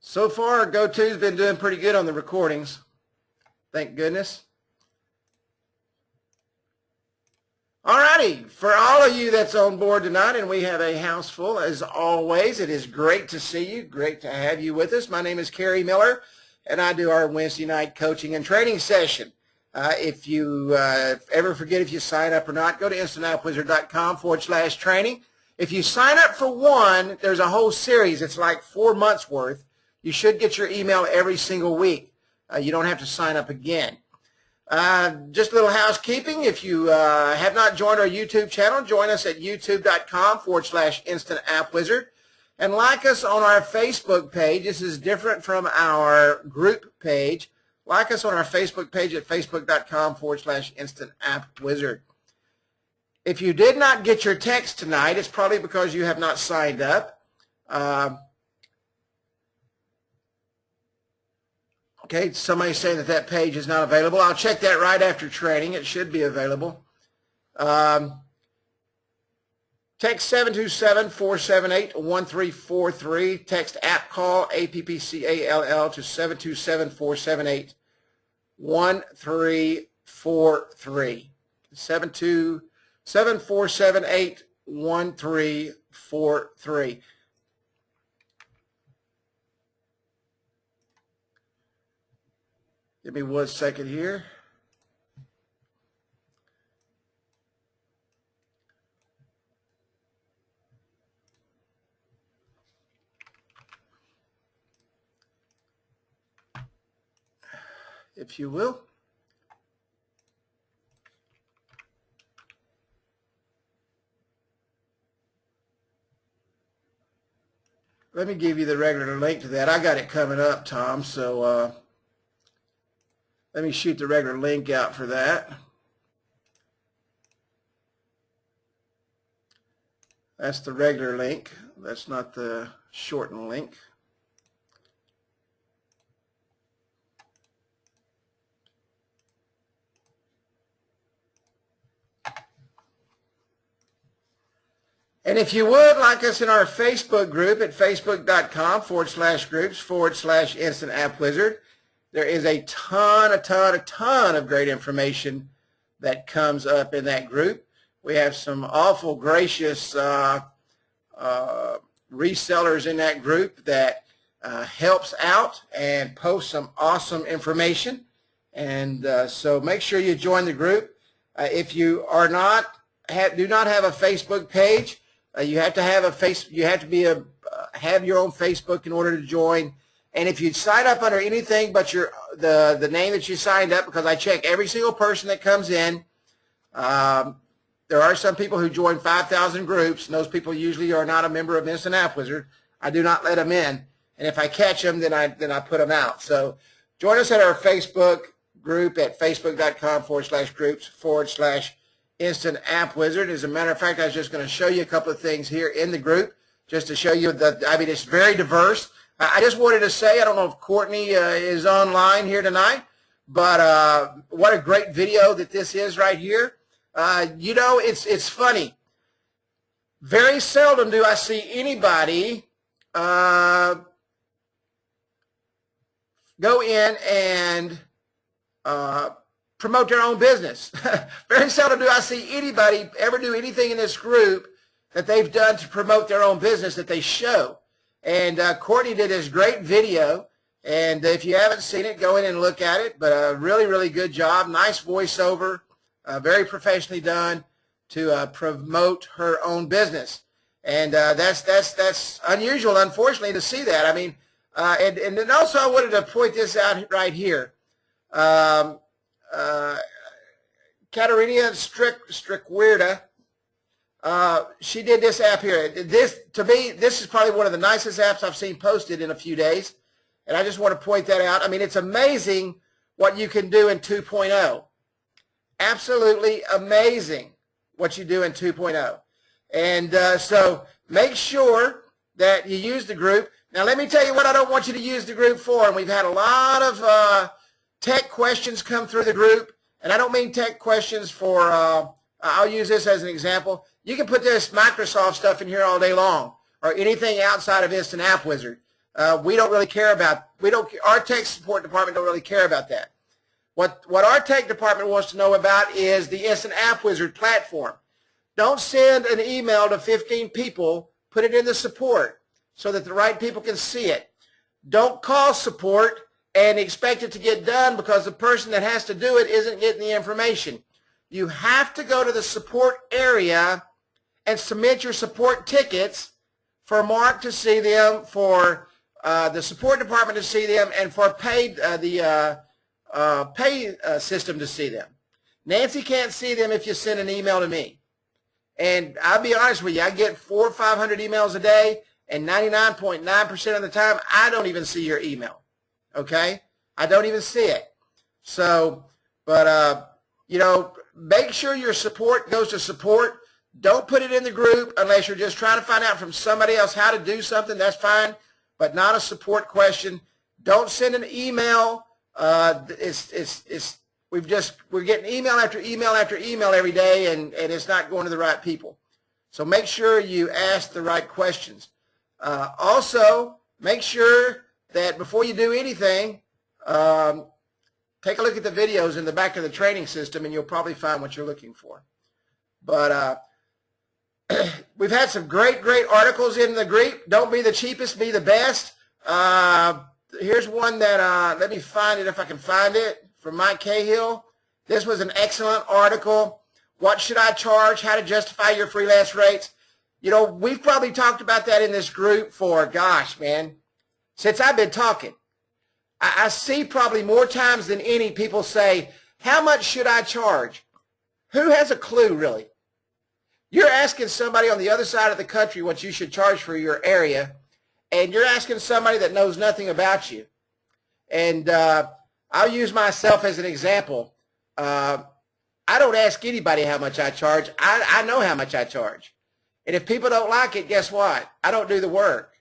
So far, GoTo's been doing pretty good on the recordings. Thank goodness. Alrighty, for all of you that's on board tonight, and we have a house full, as always, it is great to see you, great to have you with us. My name is Kerry Miller, and I do our Wednesday night coaching and training session. If you ever forget if you sign up or not, go to instantAppWizard.com/training. If you sign up for one, there's a whole series. It's like 4 months worth. You should get your email every single week. You don't have to sign up again. Just a little housekeeping. If you have not joined our YouTube channel, join us at youtube.com/InstantAppWizard. And like us on our Facebook page. This is different from our group page. Like us on our Facebook page at facebook.com/InstantAppWizard. If you did not get your text tonight, it's probably because you have not signed up. Okay, somebody's saying that page is not available. I'll check that right after training. It should be available. Text 727-478-1343. Text AppCall, APPCALL, to 727-478-1343. 727-478-1343. Give me 1 second here. If you will. Let me give you the regular link to that. I got it coming up, Tom, so let me shoot the regular link out for that. That's the regular link. That's not the shortened link. And if you would like us in our Facebook group at facebook.com/groups/InstantAppWizard, there is a ton of great information that comes up in that group. We have some awful gracious resellers in that group that helps out and posts some awesome information. And so make sure you join the group. If you are do not have a Facebook page, you have to have have your own Facebook in order to join. And if you sign up under anything but the name that you signed up, because I check every single person that comes in, there are some people who join 5,000 groups, and those people usually are not a member of Instant App Wizard. I do not let them in, and if I catch them, then I put them out. So join us at our Facebook group at facebook.com/groups/Instant App Wizard. As a matter of fact, I was just going to show you a couple of things here in the group, just to show you it's very diverse. I just wanted to say, I don't know if Courtney is online here tonight, but what a great video that this is right here. You know, it's funny. Very seldom do I see anybody go in and promote their own business. Very seldom do I see anybody ever do anything in this group that they've done to promote their own business that they show. And Courtney did this great video, and if you haven't seen it, go in and look at it. But a really good job, nice voiceover, very professionally done to promote her own business. And that's unusual, unfortunately, to see that. I mean, and then also I wanted to point this out right here. Katerina Strickwerda, she did this app here. To me, this is probably one of the nicest apps I've seen posted in a few days, and I just want to point that out. I mean, it's amazing what you can do in 2.0. Absolutely amazing what you do in 2.0. And so make sure that you use the group. Now, let me tell you what I don't want you to use the group for, and we've had a lot of tech questions come through the group, and I don't mean tech questions for, I'll use this as an example. You can put this Microsoft stuff in here all day long, or anything outside of Instant App Wizard. we don't really care about. Our tech support department don't really care about that. What our tech department wants to know about is the Instant App Wizard platform. Don't send an email to 15 people. Put it in the support so that the right people can see it. Don't call support and expect it to get done because the person that has to do it isn't getting the information. You have to go to the support area and submit your support tickets for Mark to see them, for the support department to see them, and for pay system to see them. Nancy can't see them if you send an email to me. And I'll be honest with you, I get 400 or 500 emails a day, and 99.9% of the time, I don't even see your email. Okay? I don't even see it. So, but, you know, make sure your support goes to support. Don't put it in the group unless you're just trying to find out from somebody else how to do something. That's fine, but not a support question. Don't send an email. We're getting email after email after email every day, and it's not going to the right people. So make sure you ask the right questions. Also, make sure that before you do anything, take a look at the videos in the back of the training system, and you'll probably find what you're looking for. But we've had some great articles in the group. Don't be the cheapest, be the best. Here's one that, let me find it if I can find it, from Mike Cahill. This was an excellent article. What should I charge? How to justify your freelance rates. You know, we've probably talked about that in this group for, gosh, man, since I've been talking. I see probably more times than any people say, how much should I charge? Who has a clue, really? You're asking somebody on the other side of the country what you should charge for your area, and you're asking somebody that knows nothing about you. And I'll use myself as an example. I don't ask anybody how much I charge. I know how much I charge. And if people don't like it, guess what? I don't do the work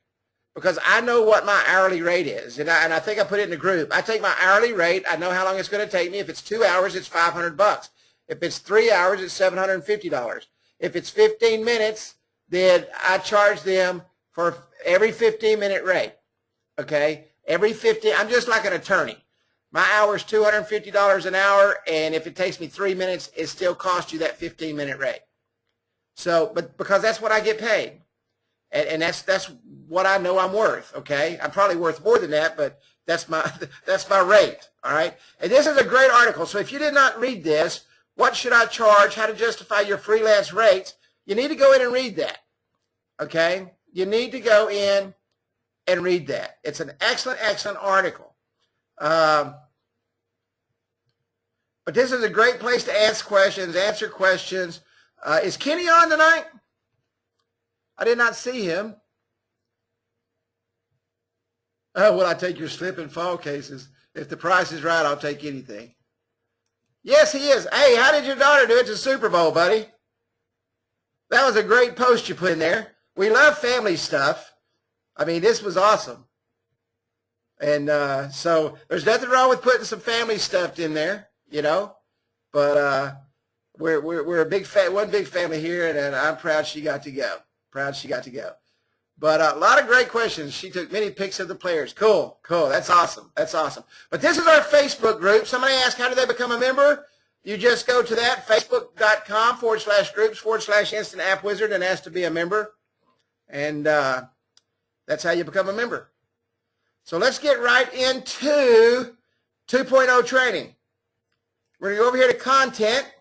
because I know what my hourly rate is. And I think I put it in the group. I take my hourly rate. I know how long it's going to take me. If it's 2 hours, it's $500. If it's 3 hours, it's $750. If it's 15 minutes, then I charge them for every 15-minute rate. Okay? Every 15, I'm just like an attorney. My hour is $250 an hour, and if it takes me 3 minutes, it still costs you that 15-minute rate. So, but because that's what I get paid, and that's what I know I'm worth. Okay, I'm probably worth more than that, but that's my rate. All right, and this is a great article. So if you did not read this, what should I charge? How to justify your freelance rates? You need to go in and read that. Okay, you need to go in and read that. It's an excellent article. But this is a great place to ask questions, answer questions. Is Kenny on tonight? I did not see him. Oh, will I take your slip and fall cases? If the price is right, I'll take anything. Yes, he is. Hey, how did your daughter do at the Super Bowl, buddy? That was a great post you put in there. We love family stuff. I mean, this was awesome. And so there's nothing wrong with putting some family stuff in there, you know. But we're a one big family here, and I'm proud she got to go. Proud she got to go. But a lot of great questions. She took many pics of the players. Cool. That's awesome. That's awesome. But this is our Facebook group. Somebody asked, how do they become a member? You just go to that, facebook.com/groups/Instant App Wizard, and ask to be a member. And that's how you become a member. So let's get right into 2.0 training. We're going to go over here to content.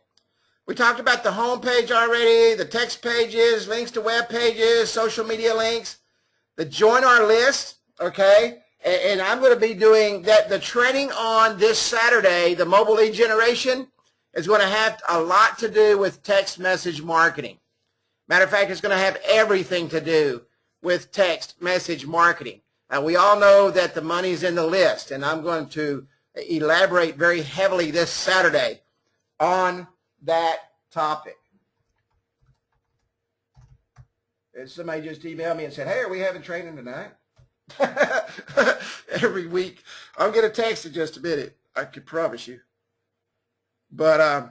We talked about the home page already, the text pages, links to web pages, social media links, the join our list, okay? And I'm going to be doing that. The training on this Saturday, the mobile lead generation, is going to have a lot to do with text message marketing. Matter of fact, it's going to have everything to do with text message marketing. Now, we all know that the money's in the list, and I'm going to elaborate very heavily this Saturday on that topic. And somebody just emailed me and said, hey, are we having training tonight? Every week. I'll get a text in just a minute. I can promise you. But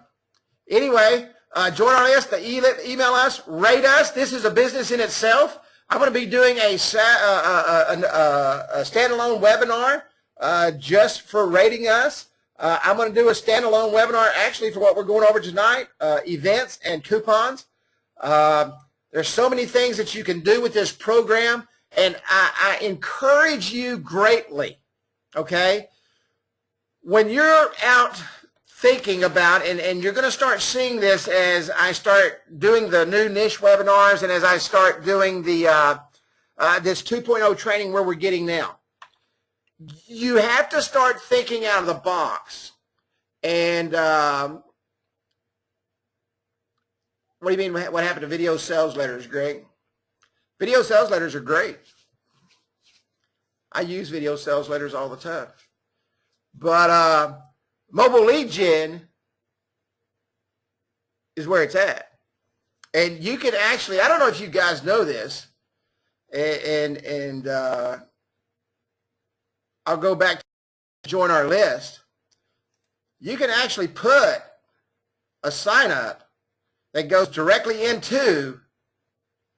anyway, join our list, email us, rate us. This is a business in itself. I'm going to be doing a standalone webinar just for rating us. I'm going to do a standalone webinar actually for what we're going over tonight, events and coupons. There's so many things that you can do with this program, and I encourage you greatly, okay? When you're out thinking about, and you're going to start seeing this as I start doing the new niche webinars and as I start doing the this 2.0 training where we're getting now. You have to start thinking out of the box. And what do you mean, what happened to video sales letters, Greg? Video sales letters are great. I use video sales letters all the time. But mobile lead gen is where it's at. And you can actually, I don't know if you guys know this, and I'll go back to join our list. You can actually put a sign up that goes directly into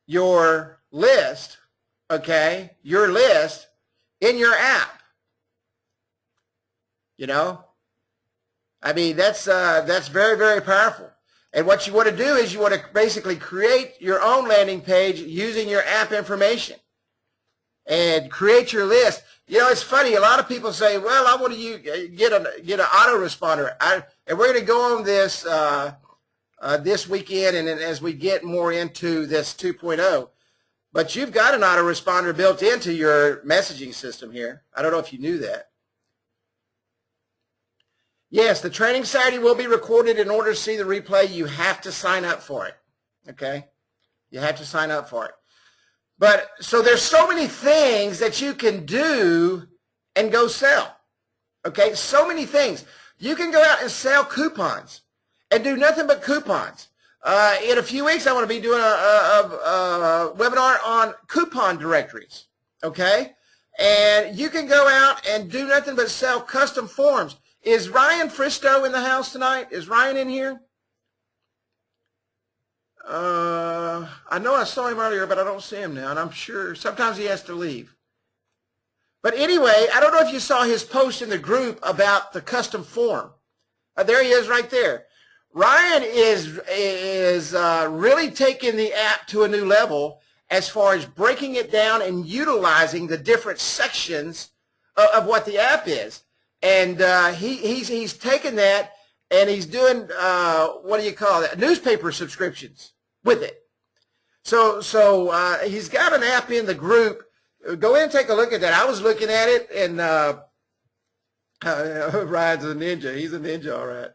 your list, okay, your list in your app. You know, I mean, that's very, very powerful. And what you want to do is you want to basically create your own landing page using your app information and create your list. You know, it's funny. A lot of people say, well, I want to get an autoresponder. And we're going to go on this this weekend and then as we get more into this 2.0. But you've got an autoresponder built into your messaging system here. I don't know if you knew that. Yes, the training Saturday will be recorded. In order to see the replay, you have to sign up for it, okay? You have to sign up for it. But so there's so many things that you can do and go sell, okay? So many things. You can go out and sell coupons and do nothing but coupons. In a few weeks, I want to be doing a webinar on coupon directories, okay? And you can go out and do nothing but sell custom forms. Is Ryan Fristo in the house tonight? Is Ryan in here? I know I saw him earlier, but I don't see him now, and I'm sure sometimes he has to leave. But anyway, I don't know if you saw his post in the group about the custom form. There he is right there. Ryan is really taking the app to a new level as far as breaking it down and utilizing the different sections of what the app is. And he's taken that and he's doing what do you call that? Newspaper subscriptions with it. So he's got an app in the group. Go in and take a look at that. I was looking at it, and Ryan's a ninja. He's a ninja, all right,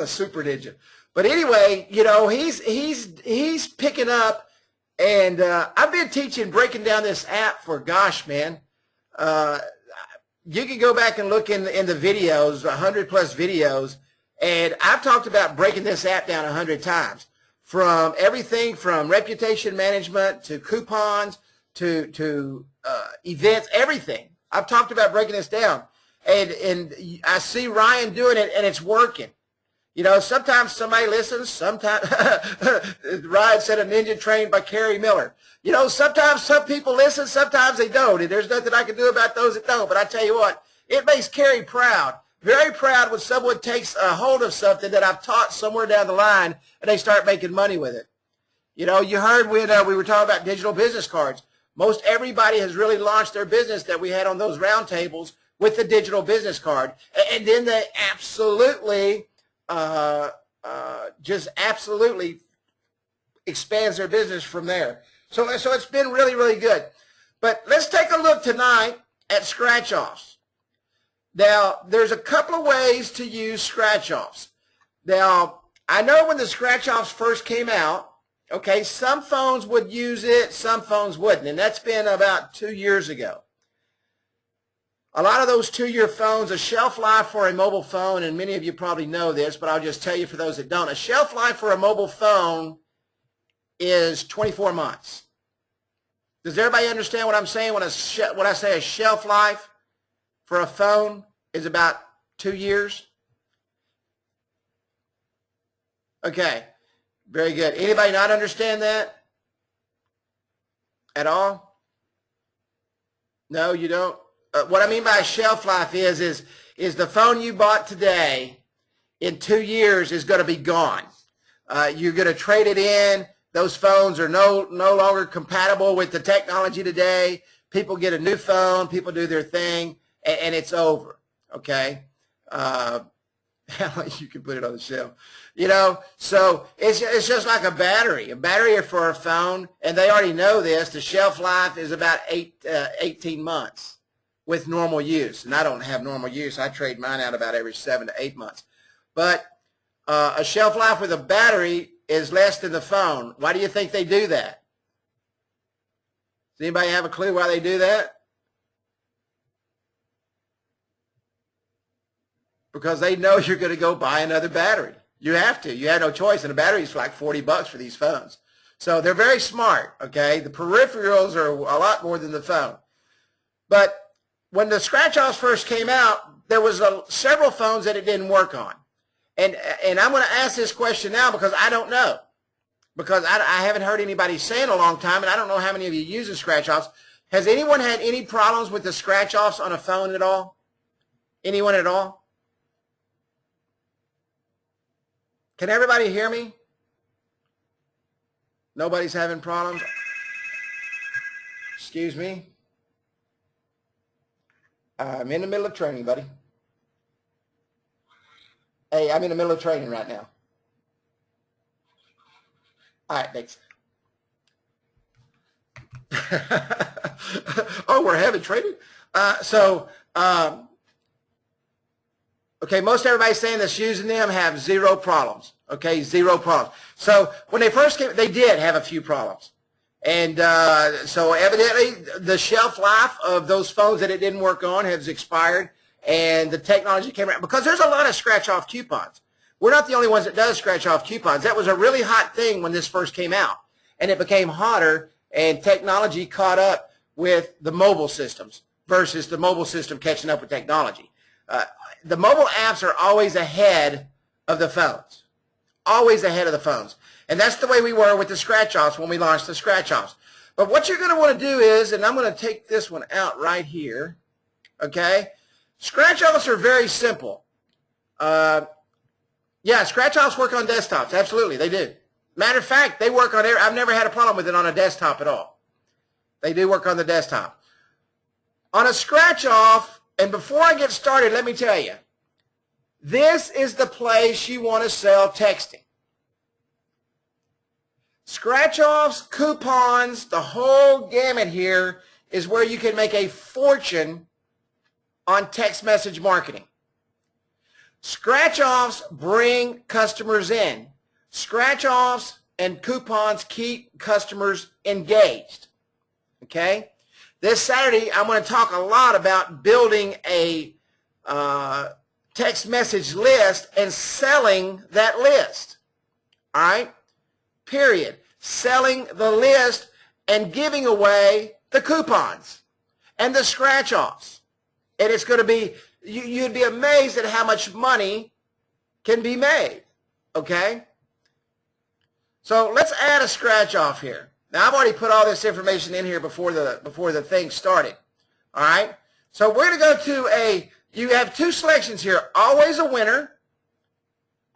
super ninja. But anyway, you know, he's picking up, and I've been teaching breaking down this app for gosh, man. You can go back and look in the videos, 100+ videos, and I've talked about breaking this app down 100 times, from everything from reputation management to coupons to events, everything. I've talked about breaking this down, and I see Ryan doing it, and it's working. You know, sometimes somebody listens. Sometimes Ryan said a ninja trained by Kerry Miller. You know, sometimes some people listen, sometimes they don't, and there's nothing I can do about those that don't. But I tell you what, it makes Kerry proud, very proud when someone takes a hold of something that I've taught somewhere down the line and they start making money with it. You know, you heard when we were talking about digital business cards. Most everybody has really launched their business that we had on those roundtables with the digital business card. And then they absolutely, just absolutely expands their business from there. So it's been really, really good. But let's take a look tonight at scratch-offs. Now, there's a couple of ways to use scratch-offs. Now, I know when the scratch-offs first came out, okay, some phones would use it, some phones wouldn't, and that's been about 2 years ago. A lot of those 2-year phones, a shelf life for a mobile phone, and many of you probably know this, but I'll just tell you for those that don't, a shelf life for a mobile phone is 24 months. Does everybody understand what I'm saying when I say a shelf life for a phone is about 2 years? Okay, very good. Anybody not understand that? At all? No, you don't. What I mean by shelf life is the phone you bought today in 2 years is going to be gone. You're going to trade it in. Those phones are no longer compatible with the technology today. People get a new phone. People do their thing, and it's over. Okay? You can put it on the shelf. So it's just like a battery. A battery for a phone, and they already know this, the shelf life is about 18 months with normal use. And I don't have normal use. I trade mine out about every 7 to 8 months. But a shelf life with a battery is less than the phone. Why do you think they do that? Does anybody have a clue why they do that? Because they know you're going to go buy another battery. You have to. You have no choice. And the battery's like $40 for these phones. So they're very smart, okay? The peripherals are a lot more than the phone. But when the scratch-offs first came out, there was several phones that it didn't work on. And I'm going to ask this question now because I don't know. Because I haven't heard anybody say in a long time, and I don't know how many of you use the scratch-offs. Has anyone had any problems with the scratch-offs on a phone at all? Anyone at all? Can everybody hear me? Nobody's having problems? Excuse me. I'm in the middle of training, buddy. Hey, I'm in the middle of training right now. All right, thanks. Oh, we're having training? Okay, most everybody's saying that's using them have zero problems. Okay, zero problems. So when they first came, they did have a few problems. And so evidently the shelf life of those phones that it didn't work on has expired, and the technology came around. Because there's a lot of scratch-off coupons. We're not the only ones that does scratch-off coupons. That was a really hot thing when this first came out. And it became hotter, and technology caught up with the mobile systems versus the mobile system catching up with technology. The mobile apps are always ahead of the phones. Always ahead of the phones. And that's the way we were with the scratch-offs when we launched the scratch-offs. But what you're going to want to do is, and I'm going to take this one out right here, okay? Scratch-offs are very simple. Yeah, scratch-offs work on desktops. Absolutely, they do. Matter of fact, they work on I've never had a problem with it on a desktop at all. They do work on the desktop. On a scratch-off, and before I get started, let me tell you, this is the place you want to sell texting. Scratch-offs, coupons, the whole gamut here is where you can make a fortune on text message marketing. Scratch-offs bring customers in. Scratch-offs and coupons keep customers engaged. Okay? This Saturday, I'm going to talk a lot about building a text message list and selling that list. All right? Period. Selling the list and giving away the coupons and the scratch-offs. And it's going to be, you'd be amazed at how much money can be made. Okay? So let's add a scratch-off here. Now, I've already put all this information in here before the thing started. All right? So we're going to go to you have two selections here. Always a winner.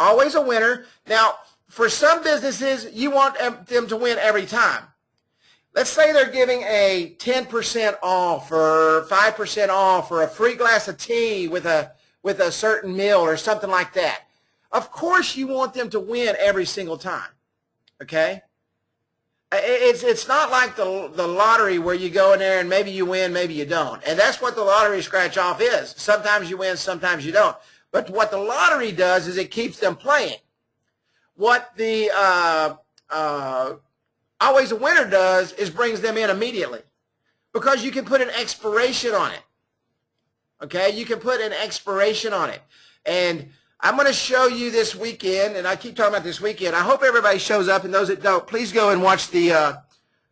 Always a winner. Now, for some businesses, you want them to win every time. Let's say they're giving a 10% off or 5% off or a free glass of tea with a certain meal or something like that. Of course, you want them to win every single time. Okay? It's not like the lottery where you go in there and maybe you win, maybe you don't. And that's what the lottery scratch-off is. Sometimes you win, sometimes you don't. But what the lottery does is it keeps them playing. What the Always a Winner does is brings them in immediately because you can put an expiration on it. Okay? You can put an expiration on it. And I'm going to show you this weekend, and I keep talking about this weekend. I hope everybody shows up, and those that don't, please go and watch the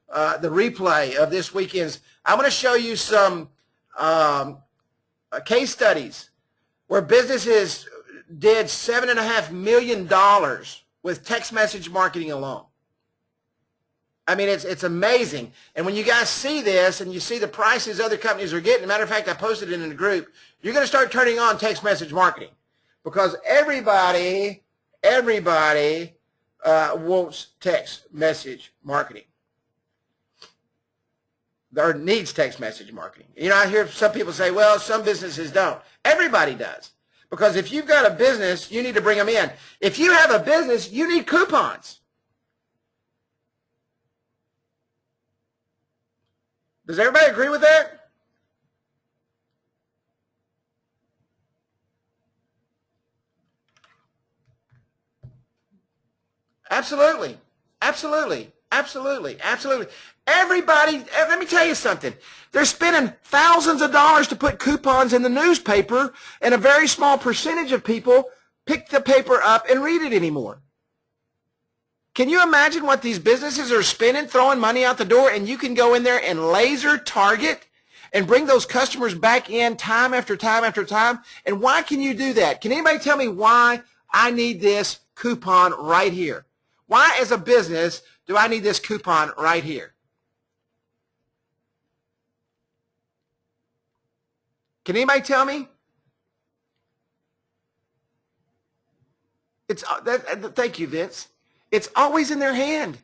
replay of this weekend's. I'm going to show you some case studies where businesses did $7.5 million with text message marketing alone. I mean, it's amazing. And when you guys see this and you see the prices other companies are getting, as a matter of fact, I posted it in the group, you're going to start turning on text message marketing because everybody wants text message marketing or needs text message marketing. You know, I hear some people say, well, some businesses don't. Everybody does. Because if you've got a business, you need to bring them in. If you have a business, you need coupons. Does everybody agree with that? Absolutely. Absolutely. Absolutely. Absolutely. Everybody, let me tell you something. They're spending thousands of dollars to put coupons in the newspaper, and a very small percentage of people pick the paper up and read it anymore. Can you imagine what these businesses are spending, throwing money out the door, and you can go in there and laser target and bring those customers back in time after time after time? And why can you do that? Can anybody tell me why I need this coupon right here? Why, as a business, do I need this coupon right here? Can anybody tell me? Thank you, Vince. It's always in their hand.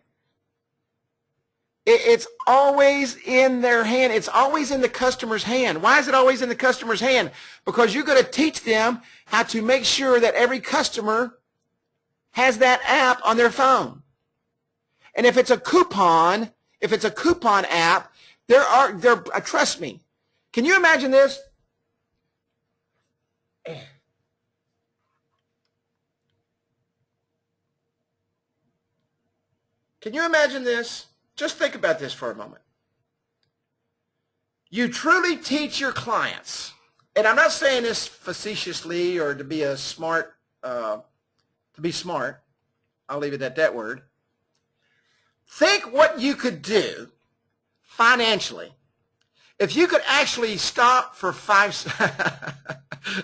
It's always in their hand. It's always in the customer's hand. Why is it always in the customer's hand? Because you're going to teach them how to make sure that every customer has that app on their phone. And if it's a coupon app, trust me. Can you imagine this? Can you imagine this? Just think about this for a moment. You truly teach your clients, and I'm not saying this facetiously or to be smart. I'll leave it at that word. Think what you could do financially if you could actually stop for 5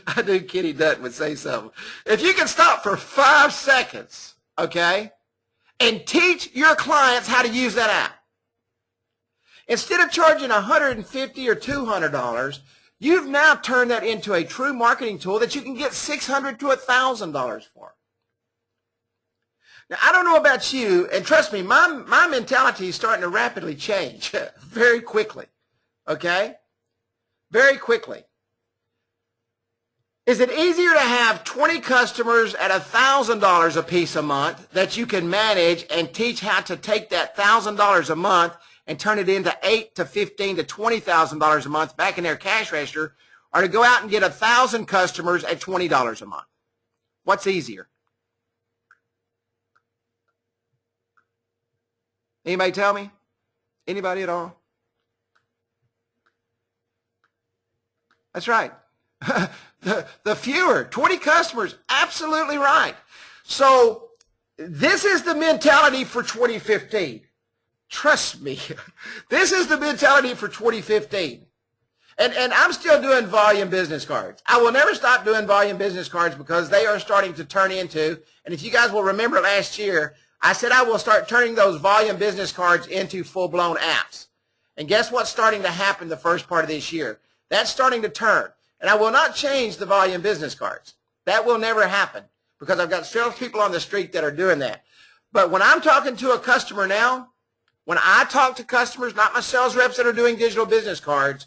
I knew Kenny Dutton would say something. If you could stop for 5 seconds, okay, and teach your clients how to use that app. Instead of charging $150 or $200, you've now turned that into a true marketing tool that you can get $600 to $1,000 for. Now, I don't know about you, and trust me, my mentality is starting to rapidly change very quickly, okay? Very quickly. Is it easier to have 20 customers at $1,000 a piece a month that you can manage and teach how to take that $1,000 a month and turn it into $8,000 to $15,000 to $20,000 a month back in their cash register, or to go out and get 1,000 customers at $20 a month? What's easier? Anybody tell me? Anybody at all? That's right. The fewer, 20 customers, absolutely right. So this is the mentality for 2015. Trust me, this is the mentality for 2015. And I'm still doing volume business cards. I will never stop doing volume business cards because they are starting to turn into, and if you guys will remember last year, I said I will start turning those volume business cards into full-blown apps. And guess what's starting to happen the first part of this year? That's starting to turn. And I will not change the volume business cards. That will never happen because I've got salespeople on the street that are doing that. But when I'm talking to a customer now, when I talk to customers, not my sales reps that are doing digital business cards,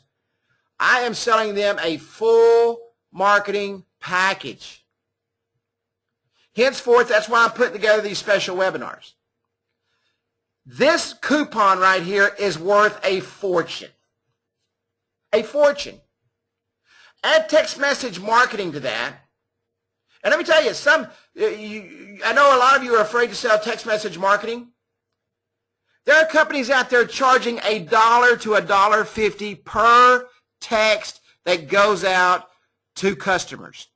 I am selling them a full marketing package. Henceforth, that's why I'm putting together these special webinars. This coupon right here is worth a fortune. A fortune. Add text message marketing to that. And let me tell you, I know a lot of you are afraid to sell text message marketing. There are companies out there charging $1 to $1.50 per text that goes out to customers.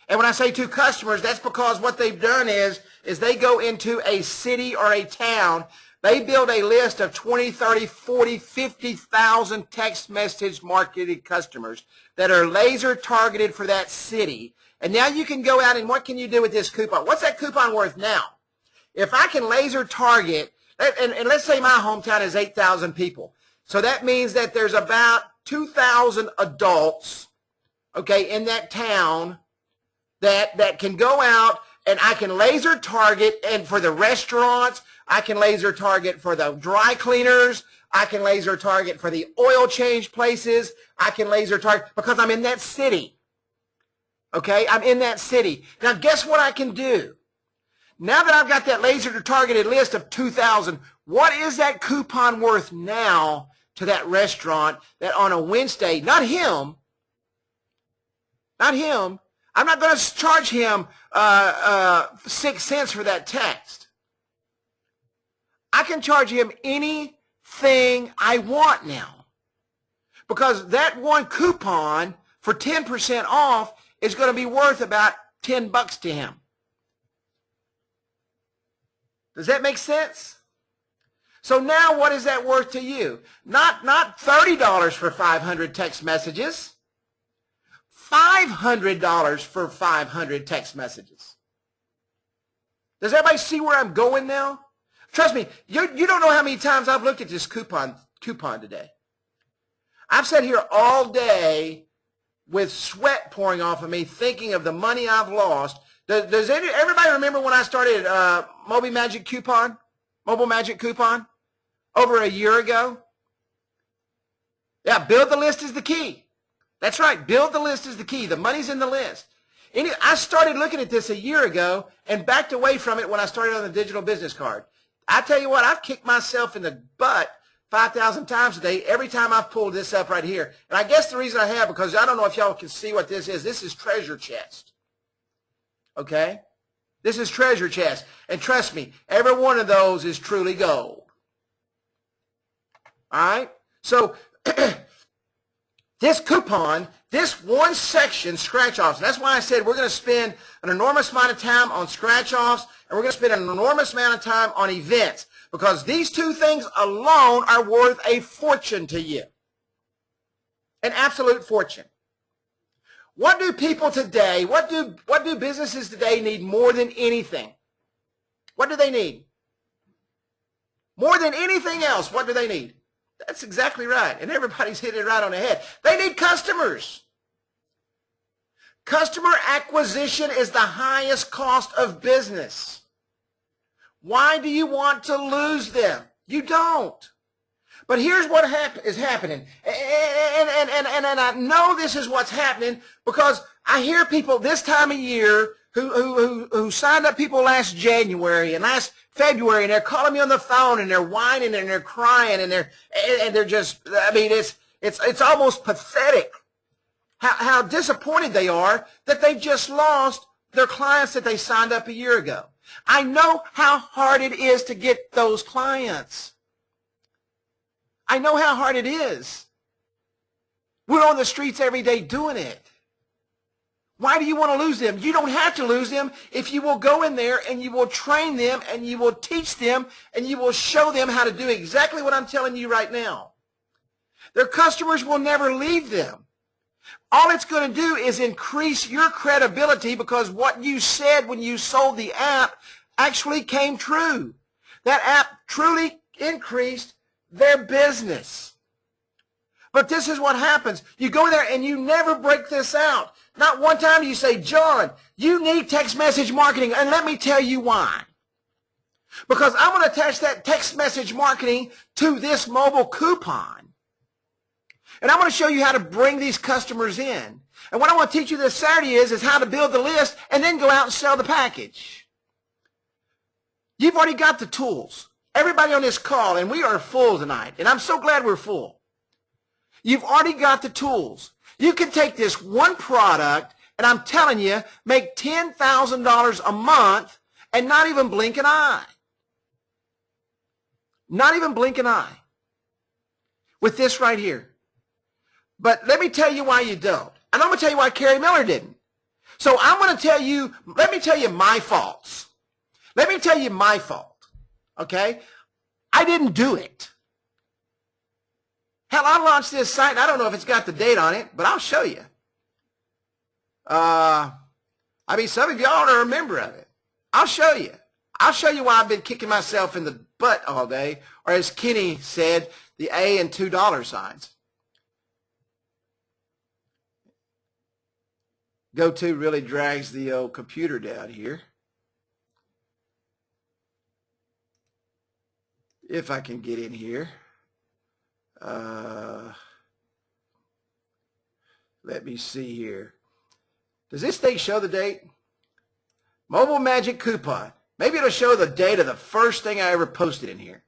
And when I say to customers, that's because what they've done is they go into a city or a town. They build a list of 20, 30, 40, 50,000 text message marketed customers that are laser targeted for that city. And now you can go out and what can you do with this coupon? What's that coupon worth now? If I can laser target And let's say my hometown is 8,000 people. So that means that there's about 2,000 adults, okay, in that town that can go out, and I can laser target, and for the restaurants, I can laser target for the dry cleaners, I can laser target for the oil change places, I can laser target because I'm in that city. Okay, I'm in that city. Now guess what I can do? Now that I've got that laser targeted list of 2,000, what is that coupon worth now to that restaurant that on a Wednesday, not him, I'm not going to charge him 6 cents for that text. I can charge him anything I want now because that one coupon for 10% off is going to be worth about $10 to him. Does that make sense? So now what is that worth to you? Not $30 for 500 text messages. $500 for 500 text messages. Does everybody see where I'm going now? Trust me, you don't know how many times I've looked at this coupon today. I've sat here all day with sweat pouring off of me thinking of the money I've lost. Does everybody remember when I started Mobile Magic Coupon over a year ago? Yeah, build the list is the key. That's right, build the list is the key. The money's in the list. I started looking at this a year ago and backed away from it when I started on the digital business card. I tell you what, I've kicked myself in the butt 5,000 times a day every time I've pulled this up right here. And I guess the reason I have, because I don't know if y'all can see what this is. This is treasure chest. Okay? This is treasure chest. And trust me, every one of those is truly gold. All right? So this coupon, this one section, scratch-offs, that's why I said we're going to spend an enormous amount of time on scratch-offs, and we're going to spend an enormous amount of time on events, because these two things alone are worth a fortune to you. An absolute fortune. What do people today, what do businesses today need more than anything? What do they need? More than anything else, what do they need? That's exactly right. And everybody's hit it right on the head. They need customers. Customer acquisition is the highest cost of business. Why do you want to lose them? You don't. But here's what is happening. And I know this is what's happening because I hear people this time of year who signed up people last January and last February, and they're calling me on the phone, and they're whining, and they're crying, and they're just, I mean, it's almost pathetic how disappointed they are that they've just lost their clients that they signed up a year ago. I know how hard it is to get those clients. I know how hard it is. We're on the streets every day doing it. Why do you want to lose them? You don't have to lose them if you will go in there and you will train them and you will teach them and you will show them how to do exactly what I'm telling you right now. Their customers will never leave them. All it's going to do is increase your credibility because what you said when you sold the app actually came true. That app truly increased their business. But this is what happens. You go there and you never break this out. Not one time do you say, John, you need text message marketing, and let me tell you why. Because I'm going to attach that text message marketing to this mobile coupon. And I'm going to show you how to bring these customers in. And what I want to teach you this Saturday is how to build the list and then go out and sell the package. You've already got the tools. Everybody on this call, and we are full tonight, and I'm so glad we're full. You've already got the tools. You can take this one product, and I'm telling you, make $10,000 a month and not even blink an eye. Not even blink an eye with this right here. But let me tell you why you don't. And I'm going to tell you why Kerry Miller didn't. So I'm going to tell you, let me tell you my faults. Let me tell you my fault. Okay? I didn't do it. Hell, I launched this site, and I don't know if it's got the date on it, but I'll show you. I mean, some of y'all are a member of it. I'll show you. I'll show you why I've been kicking myself in the butt all day, or as Kenny said, the A and $2 signs. GoTo really drags the old computer down here. If I can get in here. Let me see here. Does this thing show the date? Mobile Magic Coupon. Maybe it'll show the date of the first thing I ever posted in here.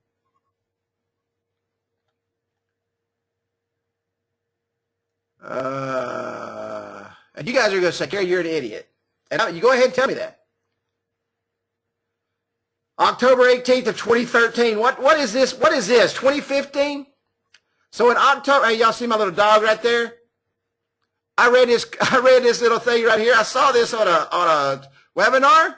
And you guys are going to say, Gary, you're an idiot. And you go ahead and tell me that. October 18th of 2013. What is this? What is this? 2015? So in October, hey, y'all see my little dog right there? I read this little thing right here. I saw this on a webinar.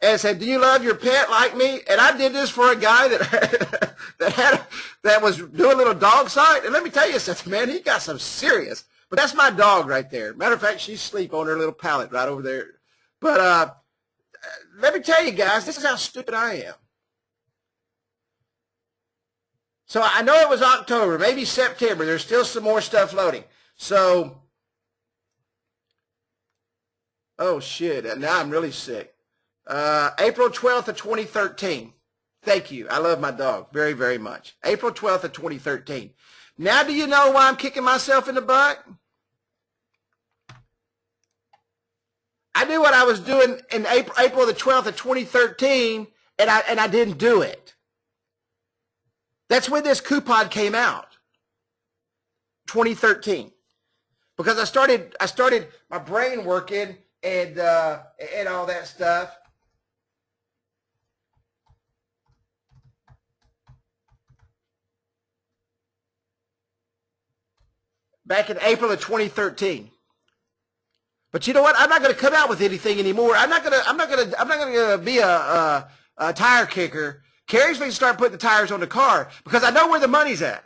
And it said, do you love your pet like me? And I did this for a guy that that was doing a little dog site. And let me tell you something, man, he got some serious. But that's my dog right there. Matter of fact, she's asleep on her little pallet right over there. But let me tell you guys, this is how stupid I am. So I know it was October, maybe September. There's still some more stuff loading. So, oh shit, now I'm really sick. April 12th of 2013. Thank you. I love my dog very, very much. April 12th of 2013. Now do you know why I'm kicking myself in the butt? I knew what I was doing in April the 12th of 2013, and I didn't do it. That's when this coupon came out, 2013, because I started my brain working and all that stuff. Back in April of 2013. But you know what? I'm not going to come out with anything anymore. I'm not going to be a tire kicker. Carrie's going to start putting the tires on the car because I know where the money's at.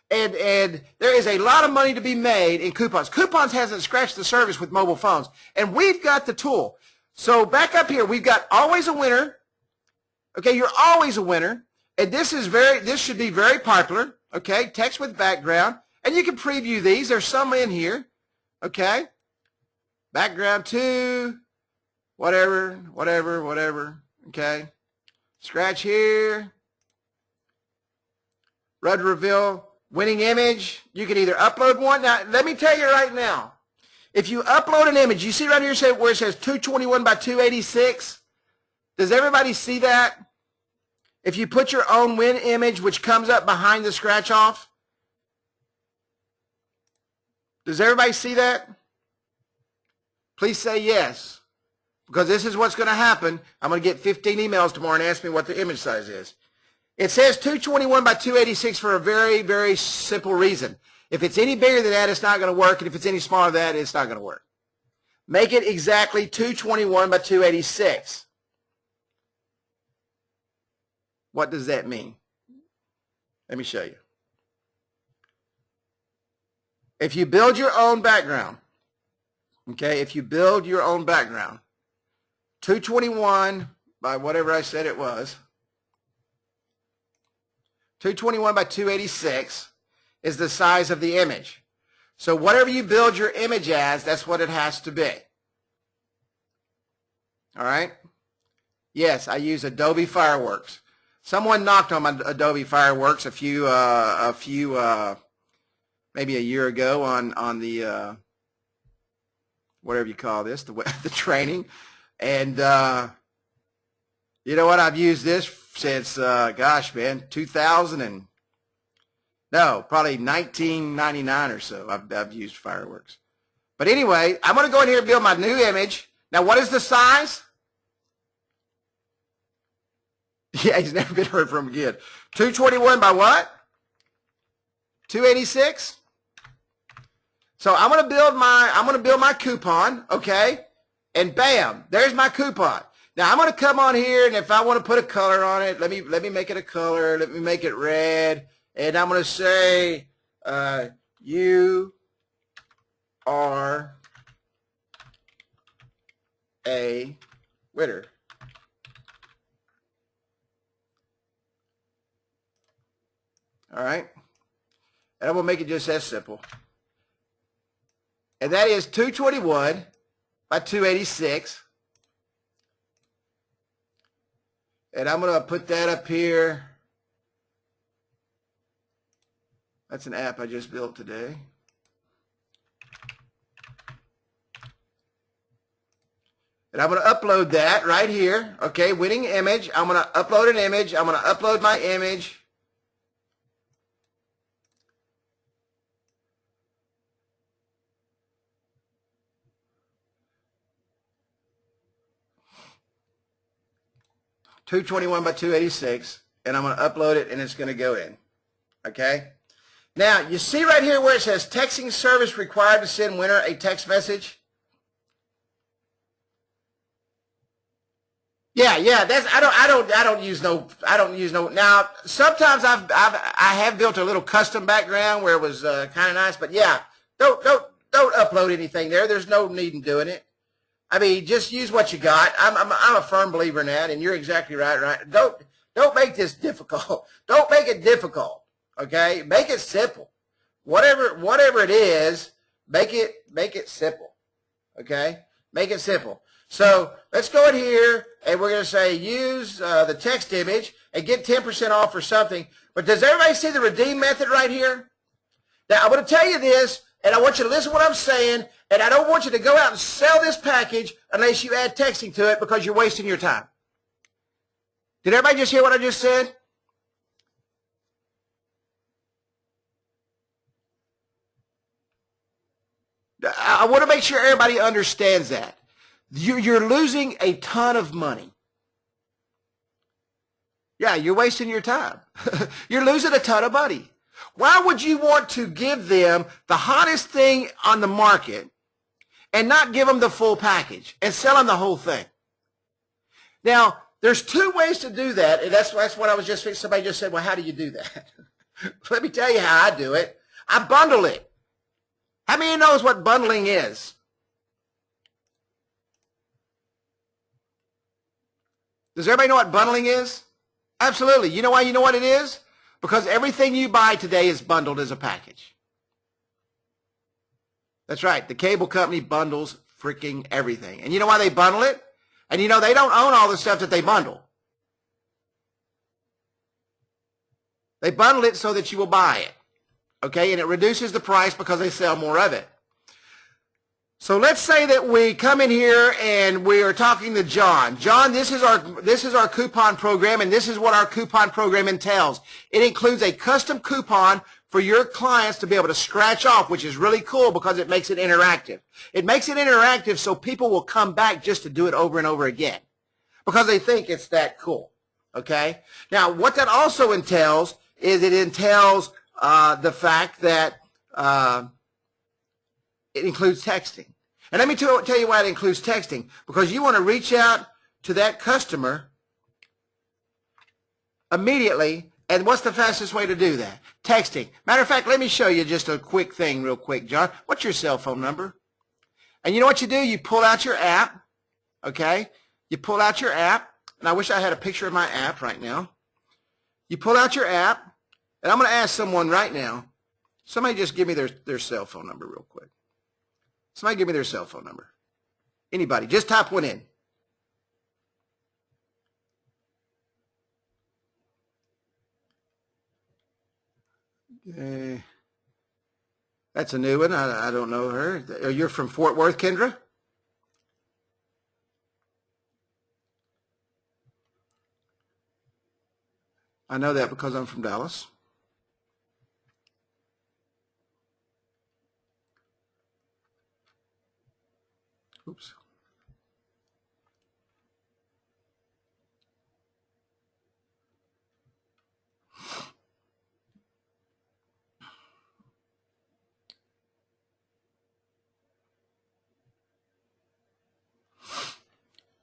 And there is a lot of money to be made in coupons. Coupons hasn't scratched the surface with mobile phones. And we've got the tool. So back up here, we've got always a winner. Okay, you're always a winner. And this should be very popular. Okay, text with background. And you can preview these. There's some in here. Okay. Background 2, whatever. Okay. Scratch here. Rud reveal winning image. You can either upload one. Now, let me tell you right now. If you upload an image, you see right here where it says 221 by 286? Does everybody see that? If you put your own win image, which comes up behind the scratch off, does everybody see that? Please say yes, because this is what's going to happen. I'm going to get 15 emails tomorrow and ask me what the image size is. It says 221 by 286 for a very, very simple reason. If it's any bigger than that, it's not going to work, and if it's any smaller than that, it's not going to work. Make it exactly 221 by 286. What does that mean? Let me show you. If you build your own background, okay, if you build your own background, 221 by whatever I said it was, 221 by 286 is the size of the image. So whatever you build your image as, that's what it has to be. All right? Yes, I use Adobe Fireworks. Someone knocked on my Adobe Fireworks maybe a year ago on the whatever you call this, the training. And you know what? I've used this since, gosh, man, 2000 and, no, probably 1999 or so I've used Fireworks. But anyway, I'm going to go in here and build my new image. Now, what is the size? Yeah, he's never been heard from again. 221 by what? 286? So I'm going to build my coupon, okay? And bam, there's my coupon. Now I'm going to come on here, and if I want to put a color on it, let me make it a color. Let me make it red, and I'm going to say you are a winner. All right? And I'm going to make it just as simple. And that is 221 by 286. And I'm going to put that up here. That's an app I just built today. And I'm going to upload that right here. Okay, winning image. I'm going to upload an image. I'm going to upload my image. .221 by 286, and I'm going to upload it, and it's going to go in. Okay? Now, you see right here where it says texting service required to send winner a text message? Yeah. That's I don't use no. Now, sometimes I have built a little custom background where it was kind of nice, but yeah, don't upload anything there. There's no need in doing it. I mean, just use what you got. I'm a firm believer in that, and you're exactly right. Don't make this difficult. Don't make it difficult. Okay, make it simple. Whatever it is, make it simple. Okay, make it simple. So let's go in here, and we're going to say use the text image and get 10% off or something. But does everybody see the redeem method right here? Now, I'm going to tell you this, and I want you to listen to what I'm saying, and I don't want you to go out and sell this package unless you add texting to it because you're wasting your time. Did everybody just hear what I just said? I want to make sure everybody understands that. You're losing a ton of money. Yeah, you're wasting your time. You're losing a ton of money. Why would you want to give them the hottest thing on the market and not give them the full package and sell them the whole thing? Now, there's two ways to do that, and that's what I was just thinking. Somebody just said, well, how do you do that? Let me tell you how I do it. I bundle it. How many knows what bundling is? Does everybody know what bundling is? Absolutely. You know why you know what it is? Because everything you buy today is bundled as a package. That's right. The cable company bundles freaking everything. And you know why they bundle it? And you know they don't own all the stuff that they bundle. They bundle it so that you will buy it. Okay? And it reduces the price because they sell more of it. So let's say that we come in here and we are talking to John. John, this is our coupon program, and this is what our coupon program entails. It includes a custom coupon for your clients to be able to scratch off, which is really cool because it makes it interactive. It makes it interactive so people will come back just to do it over and over again because they think it's that cool. Okay? Now, what that also entails is it entails the fact that it includes texting. And let me tell you why it includes texting. Because you want to reach out to that customer immediately. And what's the fastest way to do that? Texting. Matter of fact, let me show you just a quick thing real quick, John. What's your cell phone number? And you know what you do? You pull out your app. Okay? You pull out your app. And I wish I had a picture of my app right now. You pull out your app. And I'm going to ask someone right now. Somebody just give me their cell phone number real quick. Somebody give me their cell phone number. Anybody. Just type one in. That's a new one. I don't know her. You're from Fort Worth, Kendra? I know that because I'm from Dallas. Oops.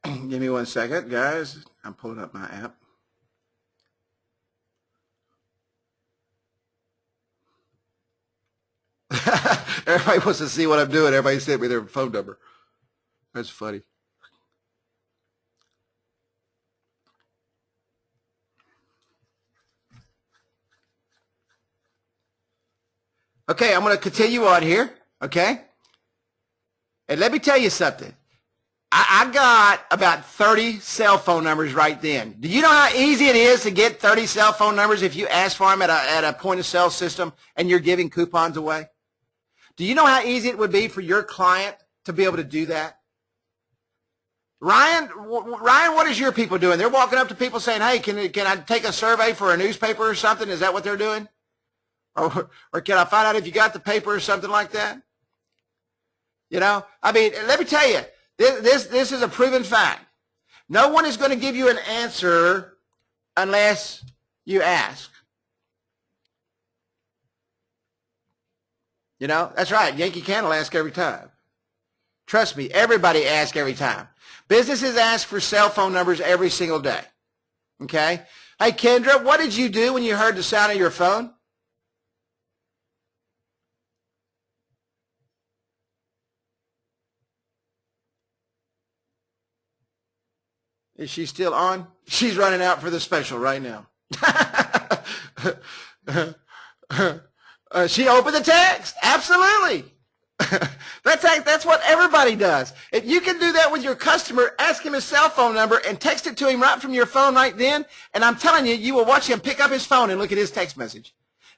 Give me 1 second, guys. I'm pulling up my app. Everybody wants to see what I'm doing. Everybody sent me their phone number. That's funny. Okay, I'm going to continue on here, okay? And let me tell you something. I got about 30 cell phone numbers right then. Do you know how easy it is to get 30 cell phone numbers if you ask for them at a point-of-sale system and you're giving coupons away? Do you know how easy it would be for your client to be able to do that? Ryan, what is your people doing? They're walking up to people saying, hey, can I take a survey for a newspaper or something? Is that what they're doing? Or can I find out if you got the paper or something like that? You know, I mean, let me tell you, this is a proven fact. No one is going to give you an answer unless you ask. You know, that's right. Yankee Candle asks every time. Trust me, everybody asks every time. Businesses ask for cell phone numbers every single day. Okay? Hey, Kendra, what did you do when you heard the sound of your phone? Is she still on? She's running out for the special right now. She opened the text. Absolutely. That's what everybody does. If you can do that with your customer, ask him his cell phone number and text it to him right from your phone right then, and I'm telling you, you will watch him pick up his phone and look at his text message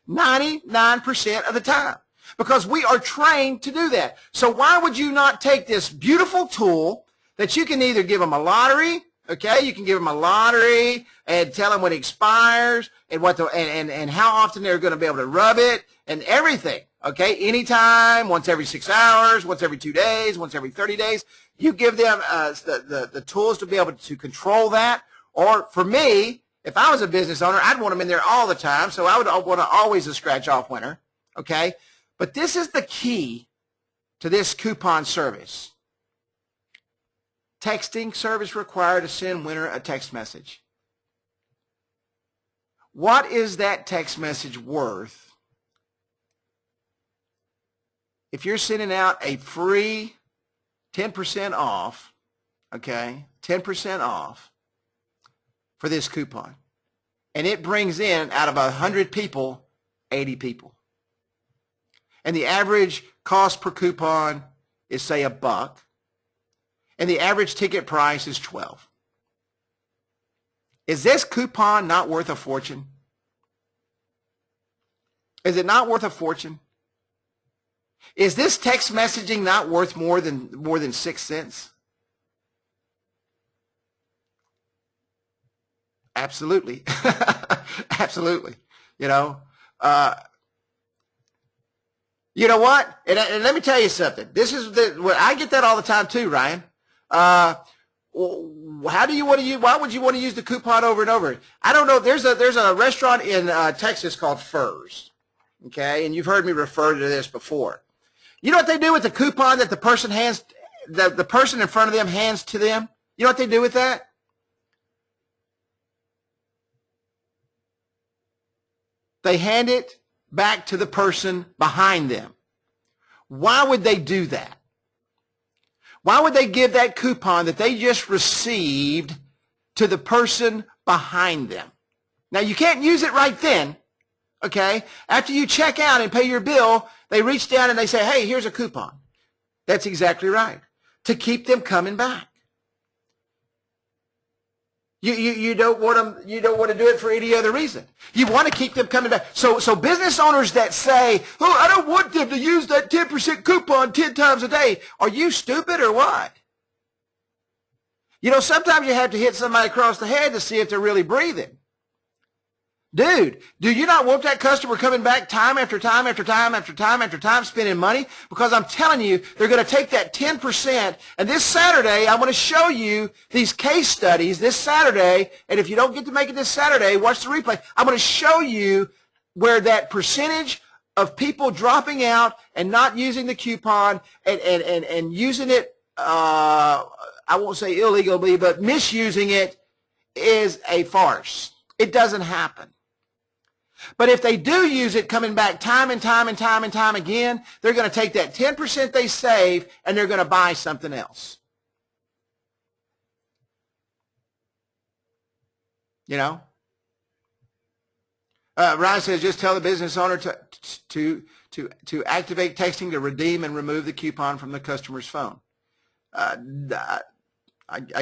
99% of the time, because we are trained to do that. So why would you not take this beautiful tool that you can either give them a lottery, okay? You can give them a lottery and tell them when it expires and and how often they're going to be able to rub it and everything, okay? Anytime, once every 6 hours, once every 2 days, once every 30 days. You give them the tools to be able to control that. Or for me, if I was a business owner, I'd want them in there all the time, so I would want to always a scratch-off winner, okay? But this is the key to this coupon service. Texting service required to send winner a text message. What is that text message worth if you're sending out a free 10% off, okay, 10% off for this coupon, and it brings in, out of 100 people, 80 people, and the average cost per coupon is, say, $1, and the average ticket price is $12. Is this coupon not worth a fortune? Is it not worth a fortune? Is this text messaging not worth more than 6 cents? Absolutely. Absolutely. You know what? And let me tell you something. I get that all the time too, Ryan. Why would you want to use the coupon over and over? I don't know. There's a restaurant in Texas called Furs. Okay, and you've heard me refer to this before. You know what they do with the coupon that the person in front of them hands to them? You know what they do with that? They hand it back to the person behind them. Why would they do that? Why would they give that coupon that they just received to the person behind them? Now, you can't use it right then, okay? After you check out and pay your bill, they reach down and they say, hey, here's a coupon. That's exactly right. To keep them coming back. You don't want to do it for any other reason. You want to keep them coming back. So business owners that say, oh, I don't want them to use that 10% coupon 10 times a day. Are you stupid or what? You know, sometimes you have to hit somebody across the head to see if they're really breathing. Dude, do you not want that customer coming back time after time after time after time after time spending money? Because I'm telling you, they're going to take that 10%, and this Saturday, I'm going to show you these case studies this Saturday, and if you don't get to make it this Saturday, watch the replay. I'm going to show you where that percentage of people dropping out and not using the coupon and using it, I won't say illegally, but misusing it is a farce. It doesn't happen. But if they do use it coming back time and time and time and time again, they're going to take that 10% they save and they're going to buy something else. You know? Ryan says, just tell the business owner to to activate texting to redeem and remove the coupon from the customer's phone. I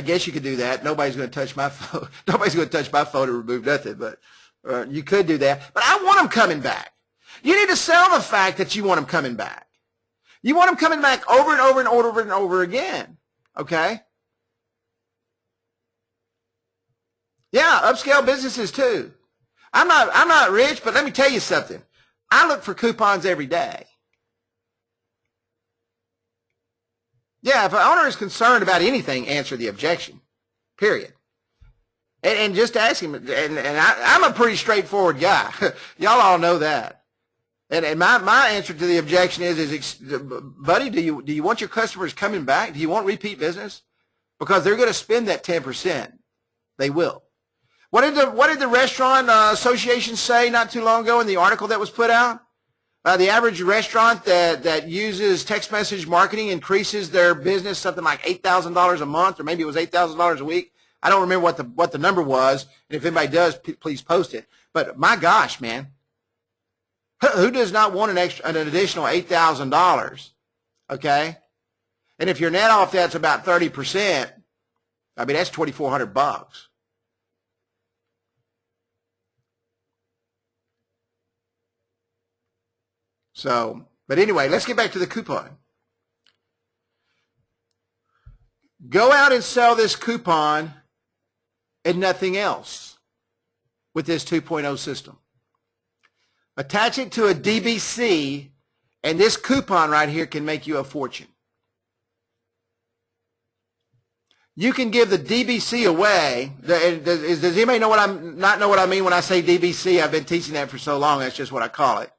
guess you could do that. Nobody's going to touch my phone. Nobody's going to touch my phone to remove nothing, but you could do that. But I want them coming back. You need to sell the fact that you want them coming back. You want them coming back over and over and over and over again. Okay? Yeah, upscale businesses too. I'm not rich, but let me tell you something. I look for coupons every day. Yeah, if an owner is concerned about anything, answer the objection. Period. And just ask him. And I'm a pretty straightforward guy. Y'all all know that. And my answer to the objection is, buddy, do you want your customers coming back? Do you want repeat business? Because they're going to spend that 10%. They will. What did the Restaurant Association say not too long ago in the article that was put out? The average restaurant that uses text message marketing increases their business something like $8,000 a month, or maybe it was $8,000 a week. I don't remember what the number was, and if anybody does, please post it. But my gosh, man, who does not want an additional $8,000? Okay, and if your net off that's about 30%, I mean that's $2,400. So, but anyway, let's get back to the coupon. Go out and sell this coupon and nothing else with this 2.0 system. Attach it to a DBC, and this coupon right here can make you a fortune. You can give the DBC away. Does anybody know what I mean when I say DBC? I've been teaching that for so long. That's just what I call it.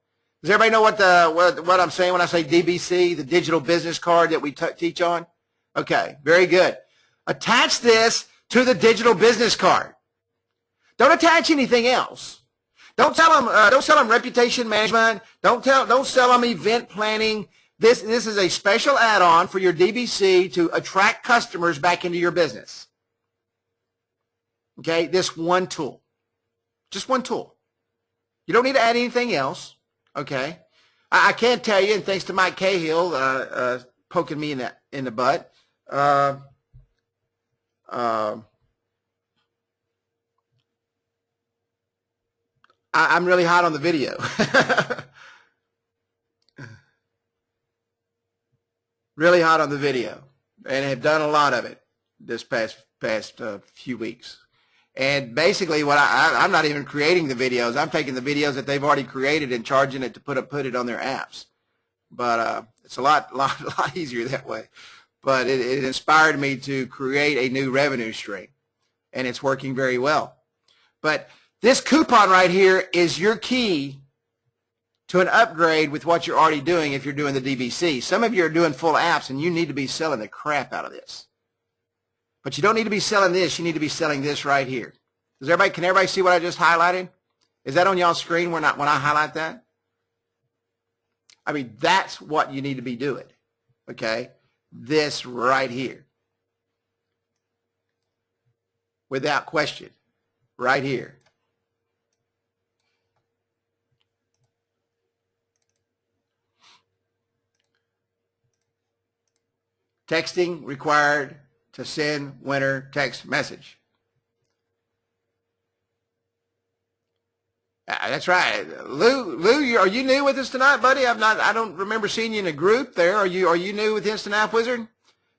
Does everybody know what I'm saying when I say DBC, the digital business card that we teach on? Okay, very good. Attach this to the digital business card. Don't attach anything else. Don't sell them reputation management. Don't sell them event planning. This is a special add-on for your DBC to attract customers back into your business. Okay, this one tool. Just one tool. You don't need to add anything else. Okay, I can tell you, and thanks to Mike Cahill poking me in the butt. I'm really hot on the video. Really hot on the video, and have done a lot of it this past few weeks. And basically, I'm not even creating the videos. I'm taking the videos that they've already created and charging it to put it on their apps. But it's a lot easier that way. But it inspired me to create a new revenue stream, and it's working very well. But this coupon right here is your key to an upgrade with what you're already doing if you're doing the DBC. Some of you are doing full apps, and you need to be selling the crap out of this. But you don't need to be selling this. You need to be selling this right here. Can everybody see what I just highlighted? Is that on y'all's screen when I highlight that? I mean, that's what you need to be doing. Okay? This right here. Without question. Right here. Texting required to send winner text message. That's right. Lou, are you new with us tonight, buddy? I don't remember seeing you in a group there. Are you new with Instant App Wizard?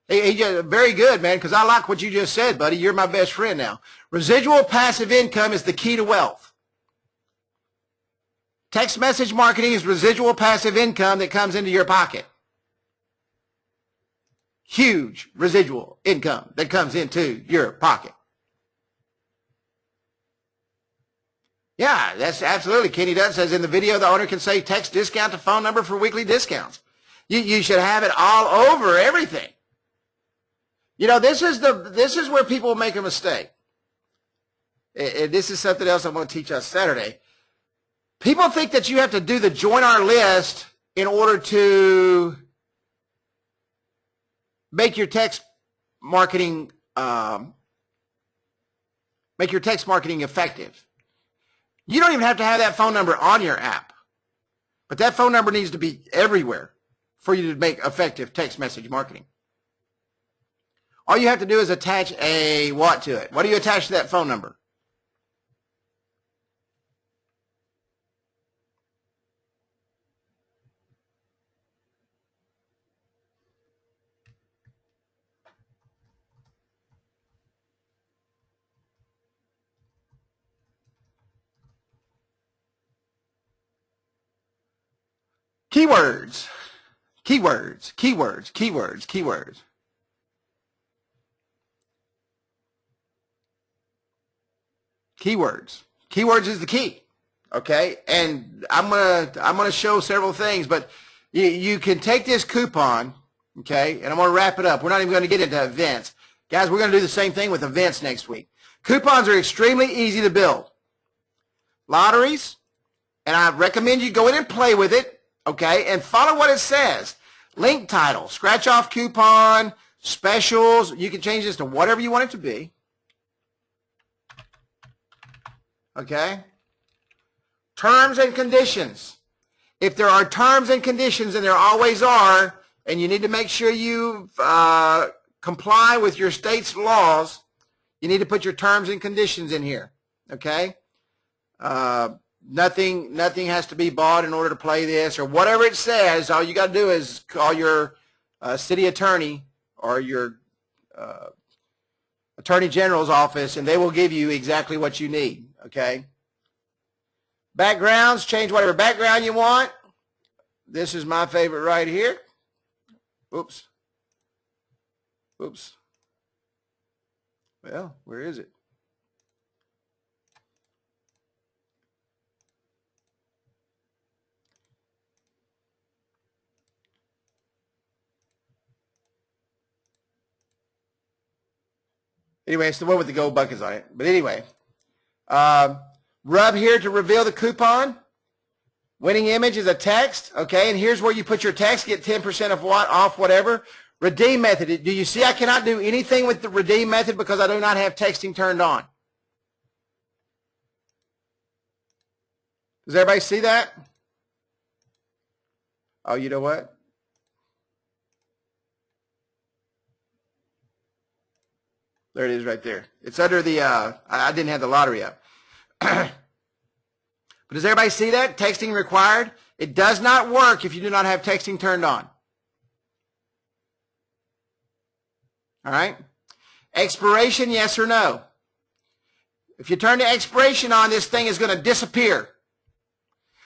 He very good, man, because I like what you just said, buddy. You're my best friend now. Residual passive income is the key to wealth. Text message marketing is residual passive income that comes into your pocket. Huge residual income that comes into your pocket. Yeah, that's absolutely. Kenny Dunn says in the video, the owner can say text discount to phone number for weekly discounts. You should have it all over everything. You know, this is where people make a mistake. And this is something else I'm going to teach us Saturday. People think that you have to do the join our list in order to make your text marketing effective. You don't even have to have that phone number on your app. But that phone number needs to be everywhere for you to make effective text message marketing. All you have to do is attach a what to it. What do you attach to that phone number? Keywords, keywords, keywords, keywords, keywords. Keywords. Keywords is the key. Okay, and I'm gonna show several things, but you can take this coupon, okay, and I'm gonna wrap it up. We're not even gonna get into events. Guys, we're gonna do the same thing with events next week. Coupons are extremely easy to build. Lotteries, and I recommend you go in and play with it, okay, and follow what it says. Link title, scratch off coupon, specials. You can change this to whatever you want it to be. Okay? Terms and conditions. If there are terms and conditions, and there always are, and you need to make sure you comply with your state's laws, you need to put your terms and conditions in here. Okay? Nothing has to be bought in order to play this, or whatever it says. All you got to do is call your city attorney or your attorney general's office, and they will give you exactly what you need. Okay? Backgrounds, change whatever background you want. This is my favorite right here. Oops. Oops. Well, where is it? Anyway, it's the one with the gold buckets on it. But anyway, rub here to reveal the coupon. Winning image is a text, okay? And here's where you put your text, get 10% off whatever. Redeem method. Do you see I cannot do anything with the redeem method because I do not have texting turned on? Does everybody see that? Oh, you know what? There it is right there. It's under the, I didn't have the lottery up. But does everybody see that? Texting required. It does not work if you do not have texting turned on. All right? Expiration, yes or no? If you turn the expiration on, this thing is going to disappear.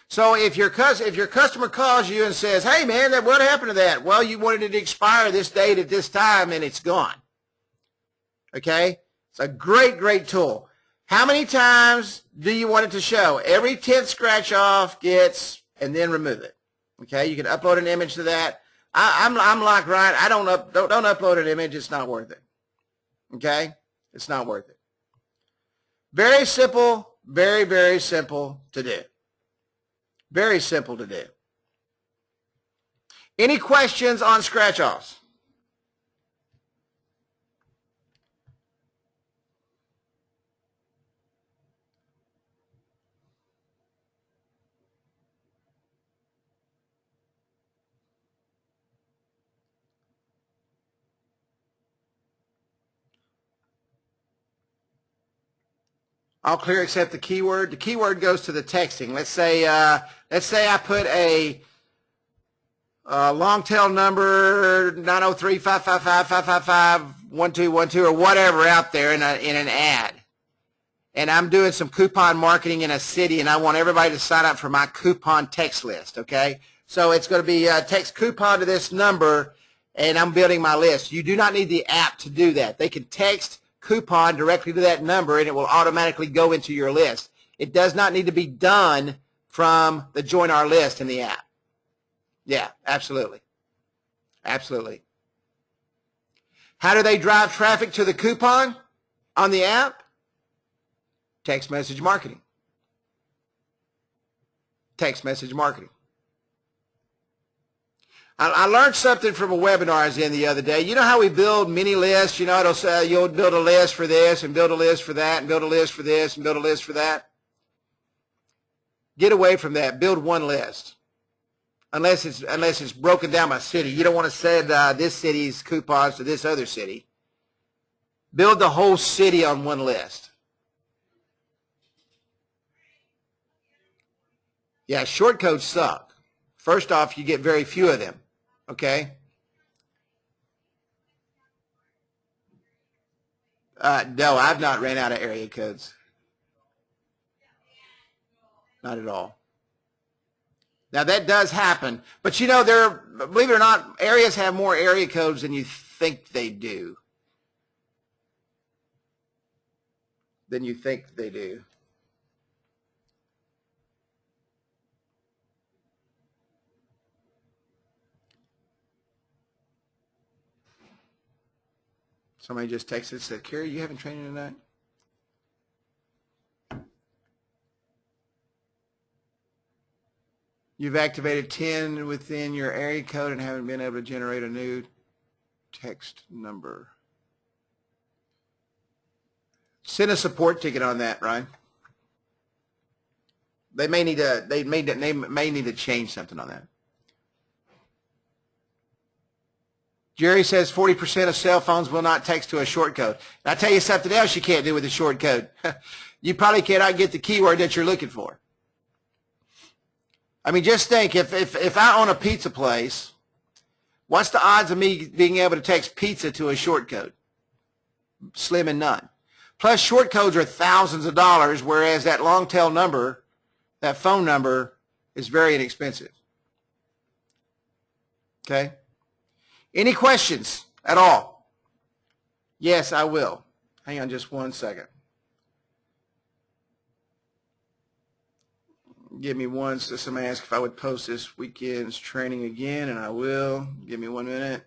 So if your customer calls you and says, hey, man, what happened to that? Well, you wanted it to expire this date at this time, and it's gone. Okay? It's a great, great tool. How many times do you want it to show? Every 10th scratch off gets, and then remove it. Okay? You can upload an image to that. I'm like Ryan. I don't upload an image. It's not worth it. Okay? It's not worth it. Very simple, very, very simple to do. Very simple to do. Any questions on scratch offs? All clear except the keyword. The keyword goes to the texting. Let's say I put a long tail number 903-555-555-1212 or whatever out there in an ad. And I'm doing some coupon marketing in a city, and I want everybody to sign up for my coupon text list, okay? So it's going to be text coupon to this number, and I'm building my list. You do not need the app to do that. They can text coupon directly to that number, and it will automatically go into your list. It does not need to be done from the Join Our List in the app. Yeah, absolutely. Absolutely. How do they drive traffic to the coupon on the app? Text message marketing. Text message marketing. I learned something from a webinar I was in the other day. You know how we build mini lists? You know, it'll say you'll build a list for this and build a list for that and build a list for this and build a list for that. Get away from that. Build one list. unless it's broken down by city. You don't want to send this city's coupons to this other city. Build the whole city on one list. Yeah, short codes suck. First off, you get very few of them, okay? No, I've not ran out of area codes. Not at all. Now, that does happen. But, you know, believe it or not, areas have more area codes than you think they do. Somebody just texted and said, Carrie, you having training tonight? You've activated 10 within your area code and haven't been able to generate a new text number. Send a support ticket on that, Ryan. They may need to change something on that. Jerry says 40% of cell phones will not text to a short code. And I'll tell you something else you can't do with a short code. You probably cannot get the keyword that you're looking for. I mean, just think, if I own a pizza place, what's the odds of me being able to text pizza to a short code? Slim and none. Plus, short codes are thousands of dollars, whereas that long tail number, that phone number, is very inexpensive. Okay? Any questions at all? Yes, I will. Hang on just one second. Give me one. So somebody asked if I would post this weekend's training again, and I will. Give me 1 minute.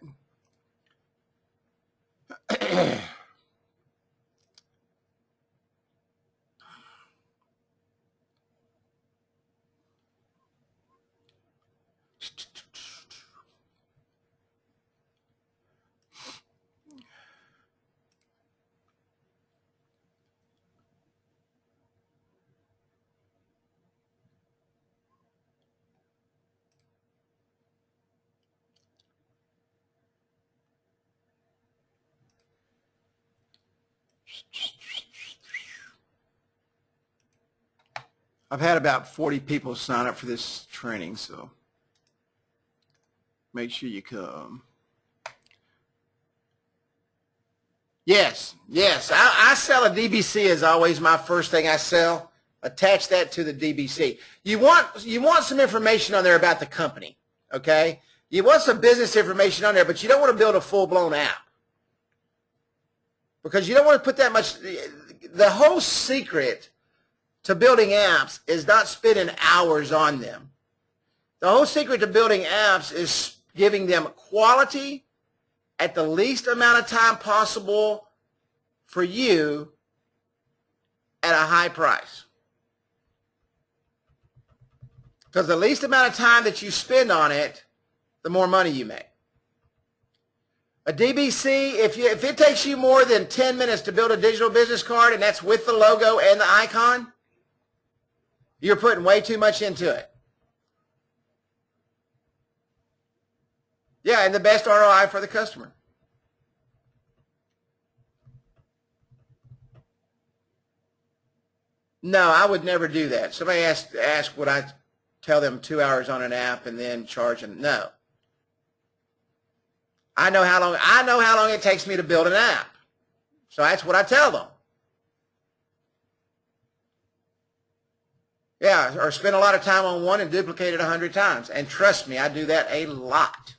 I've had about 40 people sign up for this training, so make sure you come. Yes. I sell a DBC as always. My first thing I sell. Attach that to the DBC. You want some information on there about the company, okay? You want some business information on there, but you don't want to build a full-blown app because you don't want to put that much. The whole secret to building apps is not spending hours on them. The whole secret to building apps is giving them quality at the least amount of time possible for you at a high price. Because the least amount of time that you spend on it, the more money you make. A DBC, if it takes you more than 10 minutes to build a digital business card, and that's with the logo and the icon, you're putting way too much into it. Yeah, and the best ROI for the customer. No, I would never do that. Somebody asked would I tell them 2 hours on an app and then charge them? No. I know how long it takes me to build an app. So that's what I tell them. Yeah, or spend a lot of time on one and duplicate it 100 times. And trust me, I do that a lot.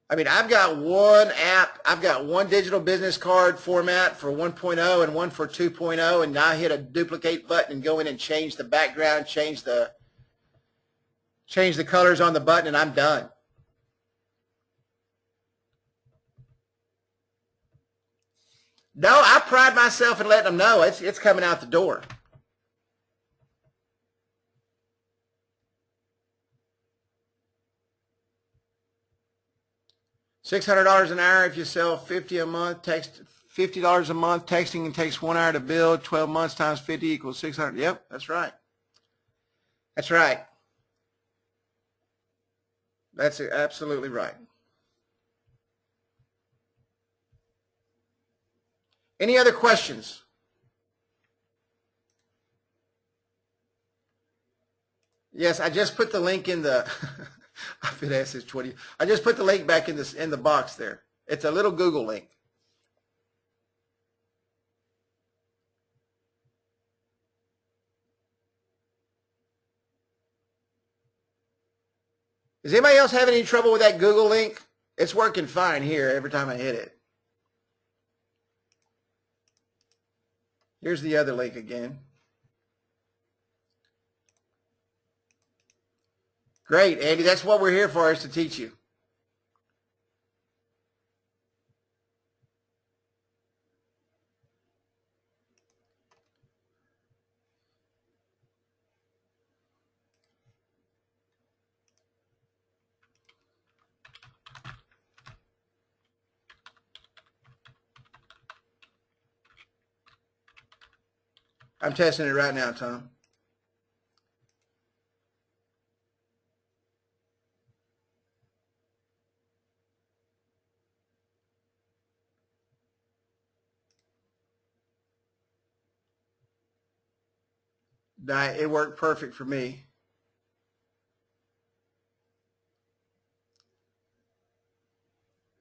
I mean, I've got one app, I've got one digital business card format for 1.0 and one for 2.0, and now I hit a duplicate button and go in and change the background, change the colors on the button, and I'm done. No, I pride myself in letting them know it's coming out the door. $600 an hour if you sell 50 a month. Text $50 a month. Texting takes 1 hour to build. 12 months times 50 equals 600. Yep, that's right. That's right. That's absolutely right. Any other questions? Yes, I just put the link in the. I've been asked this 20. I just put the link back in the box there. It's a little Google link. Does anybody else have any trouble with that Google link? It's working fine here every time I hit it. Here's the other link again. Great, Andy. That's what we're here for, is to teach you. I'm testing it right now, Tom. It worked perfect for me.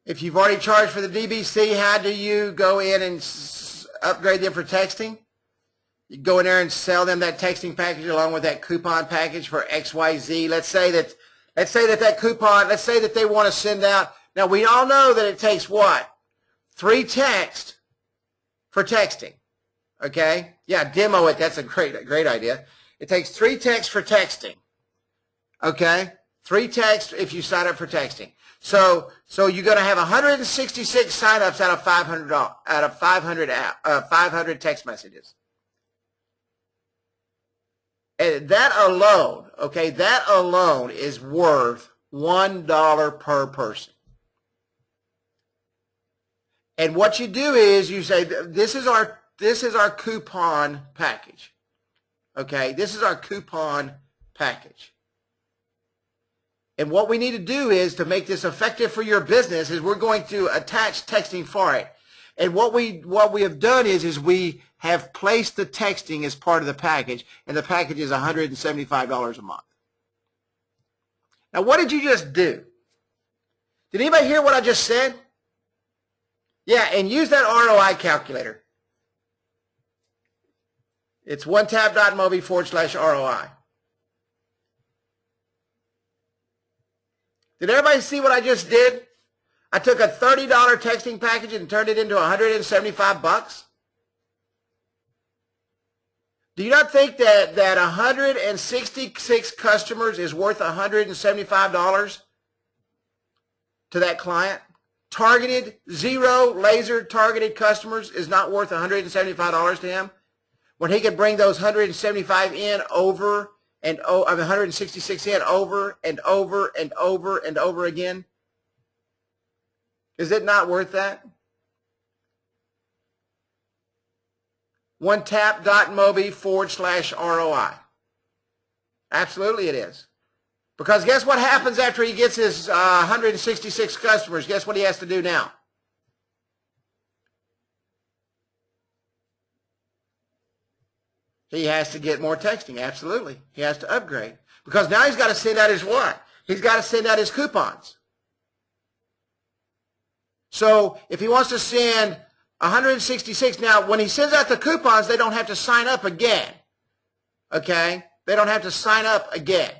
If you've already charged for the DBC, how do you go in and upgrade them for texting? You go in there and sell them that texting package along with that coupon package for XYZ. Let's say that coupon, let's say that they want to send out. Now we all know that it takes what? 3 texts for texting. Okay? Yeah, demo it. That's a great idea. It takes 3 texts for texting. Okay? 3 texts if you sign up for texting. So you're going to have 166 signups out of 500 text messages. And that alone, okay, that alone is worth $1 per person. And what you do is you say, this is our coupon package. Okay, this is our coupon package. And what we need to do is, to make this effective for your business, is we're going to attach texting for it. And what we have done is we have placed the texting as part of the package, and the package is $175 a month. Now, what did you just do? Did anybody hear what I just said? Yeah, and use that ROI calculator. It's onetap.mobi/ROI. Did everybody see what I just did? I took a $30 texting package and turned it into $175. Do you not think that 166 customers is worth $175 to that client? Targeted, 0 laser targeted customers is not worth $175 to him, when he could bring those 175 in over and 166 in over and over and over and over again. Is it not worth that? onetap.mobi/ROI. Absolutely it is. Because guess what happens after he gets his 166 customers? Guess what he has to do now? He has to get more texting. Absolutely. He has to upgrade. Because now he's got to send out his what? He's got to send out his coupons. So if he wants to send 166, now when he sends out the coupons, they don't have to sign up again. Okay? They don't have to sign up again.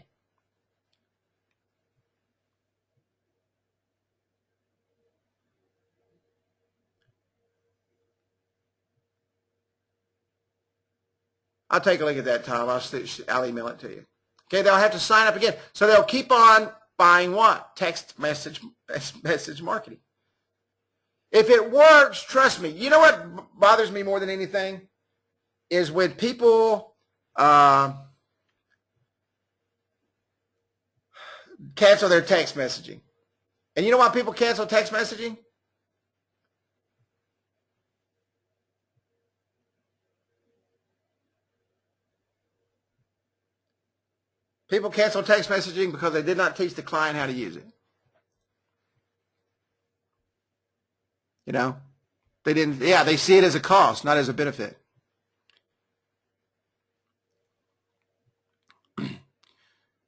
I'll take a look at that, Tom. I'll email it to you. Okay, they'll have to sign up again. So they'll keep on buying what? Text message marketing. If it works, trust me. You know what bothers me more than anything is when people cancel their text messaging. And you know why people cancel text messaging? People cancel text messaging because they did not teach the client how to use it. You know, they didn't, yeah, they see it as a cost, not as a benefit.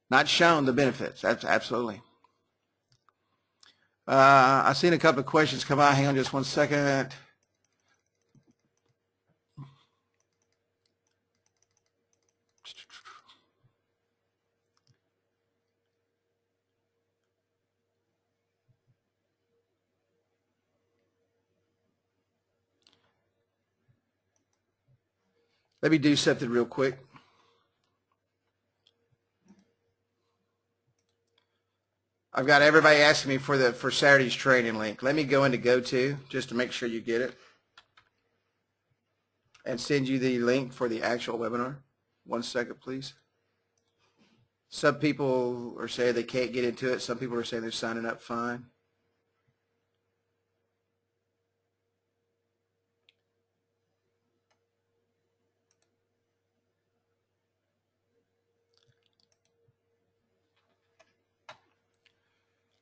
Not shown the benefits. That's absolutely. I've seen a couple of questions come out. Hang on just one second. Let me do something real quick. I've got everybody asking me for Saturday's training link. Let me go into GoTo just to make sure you get it and send you the link for the actual webinar. 1 second, please. Some people are saying they can't get into it. Some people are saying they're signing up fine.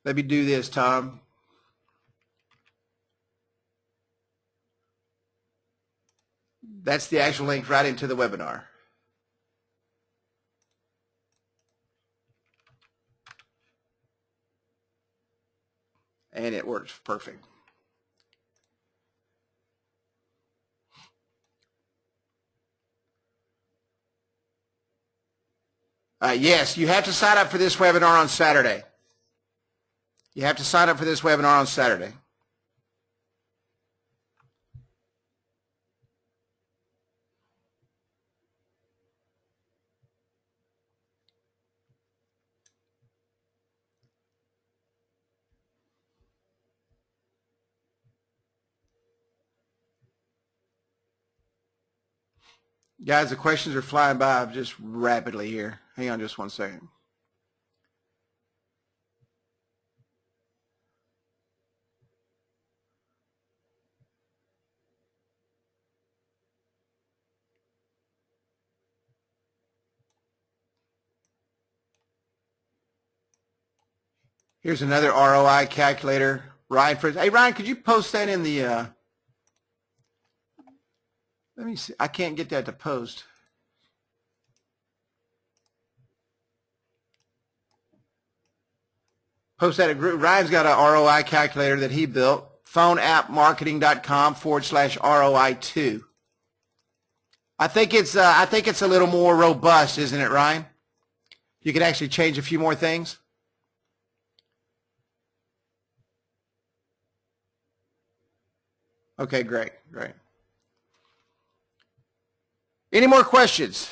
Let me do this, Tom. That's the actual link right into the webinar. And it works perfect. Yes, you have to sign up for this webinar on Saturday. You have to sign up for this webinar on Saturday. Guys, the questions are flying by just rapidly here. Hang on just 1 second. Here's another ROI calculator. Ryan, hey, Ryan, could you post that in the, let me see. I can't get that to post. Post that at group. Ryan's got an ROI calculator that he built. phoneappmarketing.com/ROI2. I think it's a little more robust, isn't it, Ryan? You can actually change a few more things. Okay, great. Any more questions?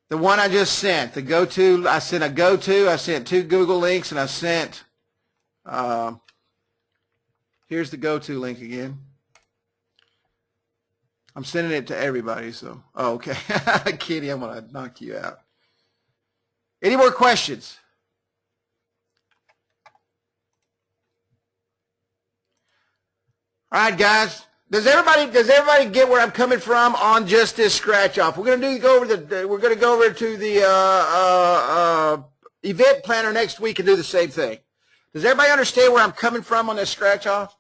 The one I just sent, the GoTo, I sent a GoTo, I sent 2 Google links, and I sent, here's the GoTo link again. I'm sending it to everybody, so, oh, okay. Kitty, I'm going to knock you out. Any more questions? All right, guys. Does everybody get where I'm coming from on just this scratch off? We're going to go over to the event planner next week and do the same thing. Does everybody understand where I'm coming from on this scratch off?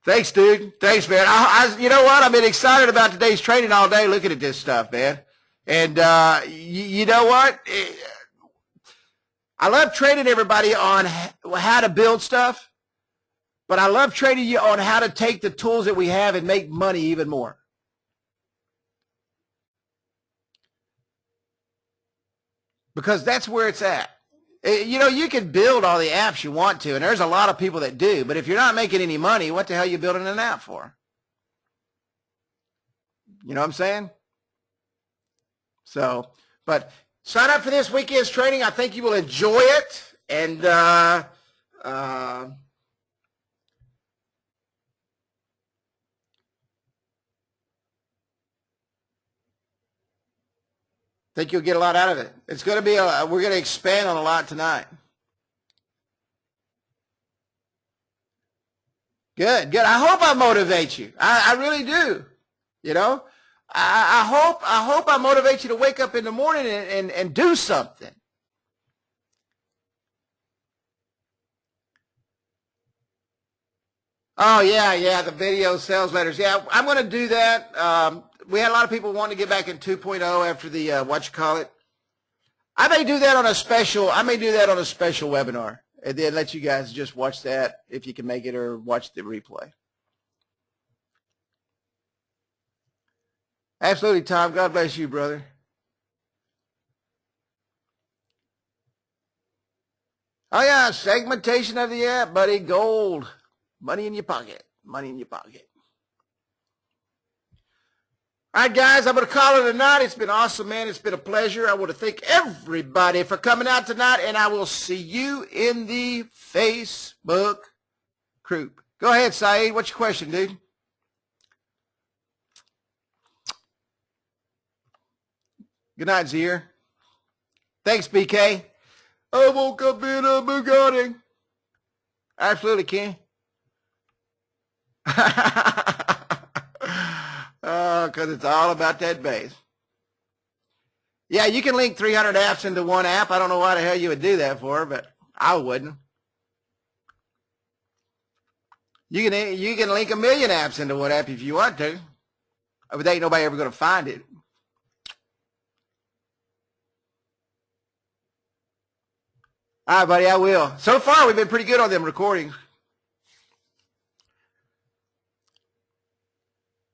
Thanks, dude. Thanks, man. You know what? I've been excited about today's training all day looking at this stuff, man. And you know what? I love training everybody on how to build stuff, but I love training you on how to take the tools that we have and make money even more. Because that's where it's at. You know, you can build all the apps you want to, and there's a lot of people that do, but if you're not making any money, what the hell are you building an app for? You know what I'm saying? So, but sign up for this weekend's training. I think you will enjoy it. And think you'll get a lot out of it. It's going to be we're going to expand on a lot tonight. Good, good. I hope I motivate you. I really do. You know, I hope I motivate you to wake up in the morning and do something. Oh, yeah, the video sales letters. Yeah, I'm going to do that. We had a lot of people wanting to get back in 2.0 after the, I may do that on a special webinar and then let you guys just watch that if you can make it or watch the replay. Absolutely, Tom. God bless you, brother. Oh, yeah, segmentation of the app, buddy. Gold. Money in your pocket. Money in your pocket. All right, guys, I'm going to call it a night. It's been awesome, man. It's been a pleasure. I want to thank everybody for coming out tonight, and I will see you in the Facebook group. Go ahead, Saeed. What's your question, dude? Good night, Zier. Thanks, BK. I woke up in a Bugatti. Absolutely, Ken. Because it's all about that bass. Yeah, you can link 300 apps into one app. I don't know why the hell you would do that for, but I wouldn't. You can link 1 million apps into one app if you want to. But ain't nobody ever going to find it. All right, buddy, I will. So far, we've been pretty good on them recordings.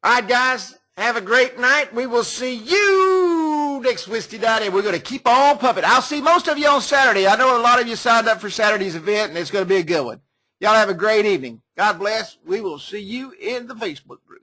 All right, guys, have a great night. We will see you next Wednesday night, and we're going to keep on pumping. I'll see most of you on Saturday. I know a lot of you signed up for Saturday's event, and it's going to be a good one. Y'all have a great evening. God bless. We will see you in the Facebook group.